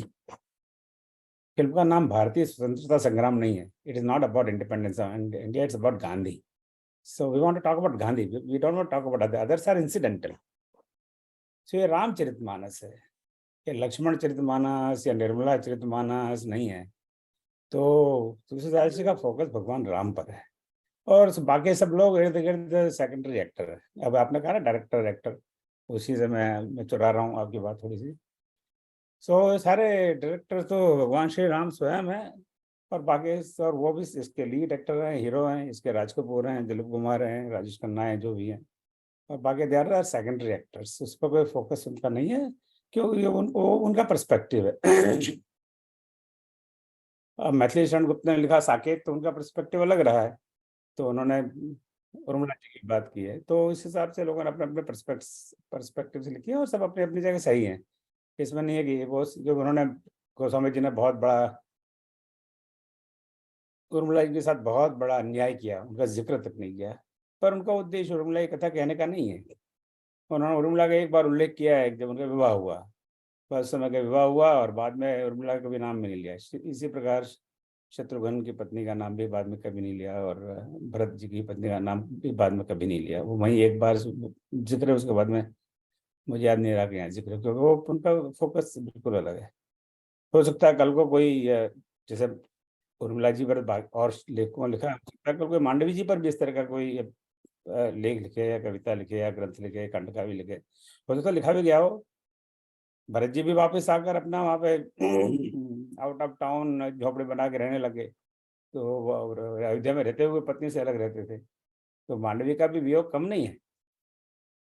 फिल्म का नाम भारतीय स्वतंत्रता संग्राम नहीं है, it is not about independence of India, it's about Gandhi. So we want to talk about Gandhi, we don't want to talk about others are incidental. So ये रामचरितमानस है, ये लक्ष्मण चरितमानस या निर्मला चरितमानस नहीं है। तो तुलसीदास जी का फोकस भगवान राम पर है और बाकी सब लोग इर्द गिर्द सेकेंडरी एक्टर है। अब आपने कहा ना डायरेक्टर एक्टर, उसी से मैं चुरा रहा हूँ आपकी बात थोड़ी सी। सो सारे डायरेक्टर तो भगवान श्री राम स्वयं है, और बाकी और वो भी इसके लीड एक्टर हैं, हीरो हैं, इसके राज कपूर हैं, दिलीप कुमार हैं, राजेश खन्ना हैं, जो भी हैं, और बाकी दे आर सेकेंडरी एक्टर्स। उस पर कोई फोकस उनका नहीं है, क्यों ये उनका पर्सपेक्टिव है। अब मैथिली शरण गुप्त ने लिखा साकेत, तो उनका पर्सपेक्टिव अलग रहा है, तो उन्होंने उर्मिला जी की बात की है। तो इस हिसाब से लोगों ने अपने अपने पर्सपेक्टिव से लिखी है और सब अपनी अपनी जगह सही है। इसमें नहीं है कि वो जो उन्होंने गोस्वामी जी ने बहुत बड़ा उर्मिला जी के साथ बहुत बड़ा अन्याय किया, उनका जिक्र तक नहीं किया, पर उनका उद्देश्य उर्मिला की कथा कहने का नहीं है। उन्होंने उर्मिला का एक बार उल्लेख किया है जब उनका विवाह हुआ, बस समय का विवाह हुआ और बाद में उर्मिला का कभी नाम भी नहीं लिया। इसी प्रकार शत्रुघ्न की पत्नी का नाम भी बाद में कभी नहीं लिया, और भरत जी की पत्नी का नाम भी बाद में कभी नहीं लिया। वो वहीं एक बार जिक्र है, उसके बाद में मुझे याद नहीं रहा कि यहाँ जिक्र, क्योंकि वो उनका फोकस बिल्कुल अलग है। हो सकता है कल को कोई जैसे उर्मिला जी पर और लेखकों लिखा, हो सकता है कल कोई मांडवी जी पर भी इस तरह का कोई लेख लिखे या कविता लिखे या ग्रंथ लिखे, खंड का भी लिखे, हो सकता है लिखा भी गया हो। भरत जी भी वापस आकर अपना वहाँ पे आउट ऑफ टाउन झोपड़े बना के रहने लगे, तो वो अयोध्या में रहते हुए पत्नी से अलग रहते थे। तो मांडवी का भी वियोग कम नहीं है,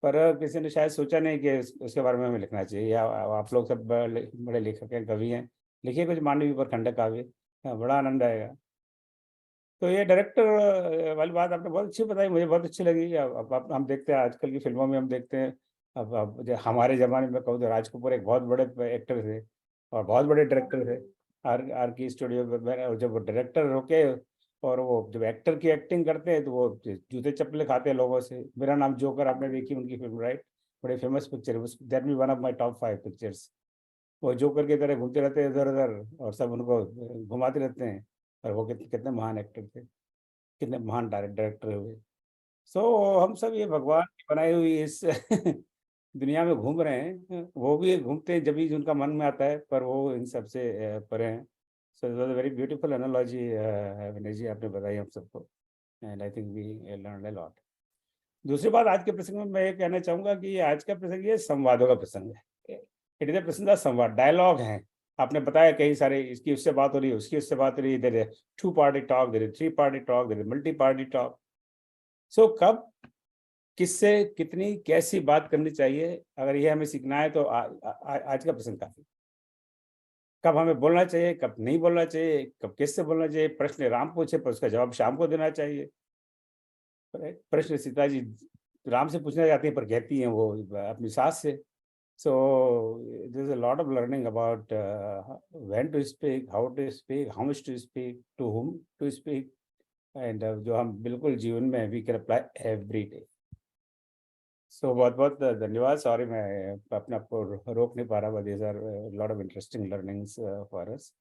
पर किसी ने शायद सोचा नहीं कि उसके बारे में हमें लिखना चाहिए। या आप लोग सब बड़े लेखक हैं, कवि हैं, लिखिए कुछ मांडवी पर खंड काव्य, बड़ा आनंद आएगा। तो ये डायरेक्टर वाली बात आपने बहुत अच्छी बताई, मुझे बहुत अच्छी लगी। अब हम देखते हैं आजकल की फिल्मों में, हम देखते हैं अब हमारे ज़माने में कहूँ तो राज कपूर एक बहुत बड़े एक्टर थे और बहुत बड़े डायरेक्टर थे। आर की स्टूडियो में जब वो डायरेक्टर होके और वो जब एक्टर की एक्टिंग करते हैं तो वो जूते चप्पलें खाते हैं लोगों से। मेरा नाम जोकर आपने देखी उनकी फिल्म, राइट? बड़ी famous picture, that be one of my top 5 pictures. वो जोकर की तरह घूमते रहते हैं इधर उधर और सब उनको घुमाते रहते हैं, और वो कितने महान एक्टर थे, कितने महान डायरेक्टर हुए। हम सब ये भगवान की बनाई हुई इस दुनिया में घूम रहे हैं। वो भी घूमते हैं जब भी उनका मन में आता है, पर वो इन सब से परे हैं। So it was a very beautiful analogy Vinay ji आपने बताई हम सबको, and I think we learn a lot. दूसरी बात, आज के प्रसंग में मैं ये कहना चाहूंगा कि आज का प्रसंग ये संवादों का प्रसंग है। इट इज अ प्रसंग का संवाद, डायलॉग है। आपने बताया कई सारे, इसकी उससे बात हो रही है, उसकी उससे बात हो रही है, there is 2 party talk, there is 3 party talk, there is multi party talk. So कब किससे कितनी कैसी बात करनी चाहिए, अगर ये हमें सीखना है तो आज का प्रसंग काफी। कब हमें बोलना चाहिए, कब नहीं बोलना चाहिए, कब किससे बोलना चाहिए। प्रश्न राम पूछे पर उसका जवाब शाम को देना चाहिए। प्रश्न सीता जी राम से पूछना चाहती हैं पर कहती हैं वो अपनी सास से। So there is a lot of learning about when to speak, how to speak, how much to speak, to whom to speak, and जो हम बिल्कुल जीवन में we can apply every day. So बहुत बहुत धन्यवाद। सॉरी मैं अपने आप को रोक नहीं पा रहा, but these are lot of interesting learnings for us.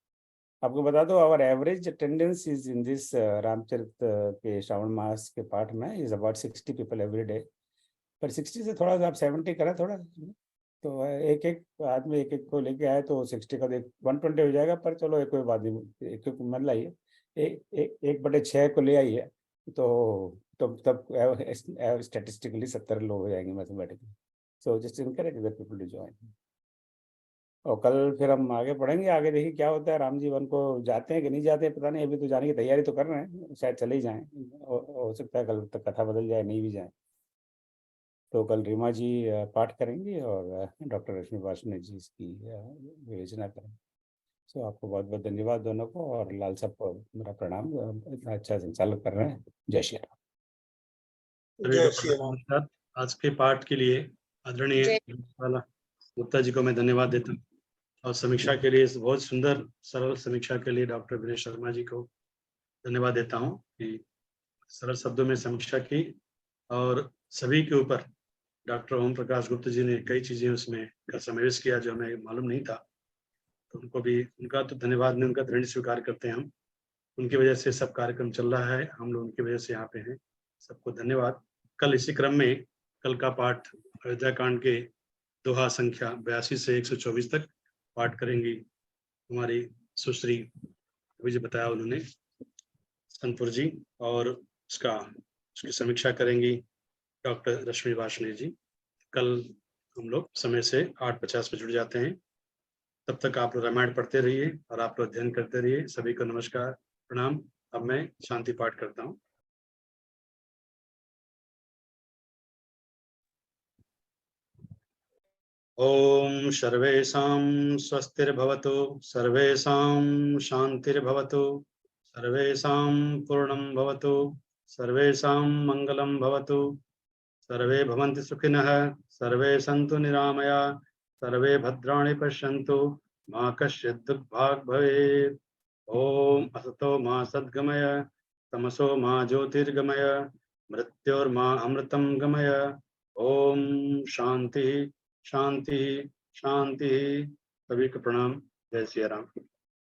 आपको बता दो, our average attendance is in this Ramcharit के श्रावण मास के पाठ में is about 60 people every day. पर 60 से थोड़ा सा आप 70 करें थोड़ा, तो एक एक आदमी एक एक को लेके आए तो 60 का 120 हो जाएगा। पर चलो कोई बात नहीं, एक एक मन लाइए, 1/6 को ले आइए तो तब स्टैटिस्टिकली 70 लोग हो जाएंगे mathematically. So just encourage the people to join. और कल फिर हम आगे पढ़ेंगे, आगे देखिए क्या होता है। राम जी वन को जाते हैं कि नहीं जाते हैं पता नहीं, अभी तो जाने की तैयारी तो कर रहे हैं, शायद चले ही जाएं। हो सकता है कल तक कथा बदल जाए, नहीं भी जाए। तो कल रीमा जी पाठ करेंगी और डॉक्टर रश्मि वार्ष्णेय जी इसकी विवेचना करेंगे। सो आपको बहुत बहुत धन्यवाद दोनों को, और लाल साहब को मेरा प्रणाम, इतना अच्छा संचालन कर रहे हैं। जय श्री राम। सभी को नमस्कार। आज के पाठ के लिए आदरणीय वाला गुप्ता जी को मैं धन्यवाद देता हूँ, और समीक्षा के लिए, इस बहुत सुंदर सरल समीक्षा के लिए डॉक्टर विनय शर्मा जी को धन्यवाद देता हूँ कि सरल शब्दों में समीक्षा की, और सभी के ऊपर डॉक्टर ओम प्रकाश गुप्ता जी ने कई चीजें उसमें का समावेश किया जो हमें मालूम नहीं था। तो उनको भी, उनका तो धन्यवाद नहीं, उनका दृढ़ स्वीकार करते हैं हम। उनकी वजह से सब कार्यक्रम चल रहा है, हम लोग उनकी वजह से यहाँ पे हैं। सबको धन्यवाद। कल इसी क्रम में कल का पाठ अयोध्या कांड के दोहा संख्या 82 से 124 तक पाठ करेंगी हमारी सुश्री, अभी जो बताया उन्होंने, संतपुर जी, और उसकी समीक्षा करेंगी डॉक्टर रश्मि वार्ष्णेय जी। कल हम लोग समय से 8:50 पे जुड़ जाते हैं। तब तक आप लोग रामायण पढ़ते रहिए और आप लोग अध्ययन करते रहिए। सभी को नमस्कार, प्रणाम। अब मैं शांति पाठ करता हूँ। ओम सर्वेषां स्वस्तिर्भवतु, सर्वेषां शांतिर्भवतु, सर्वेषां पूर्णं भवतु, सर्वेषां मंगलं भवतु, सर्वे भवन्तु सुखिनः, सर्वे सन्तु निरामया, सर्वे भद्राणि पश्यन्तु, मा कश्चित् दुर्भाग् भवेत्। ओम असतो मा सद्गमय, तमसो मा ज्योतिर्गमय, मृत्योर्मा अमृतं गमय। ओम शांति शांति शांति। सभी को प्रणाम। जय श्री राम।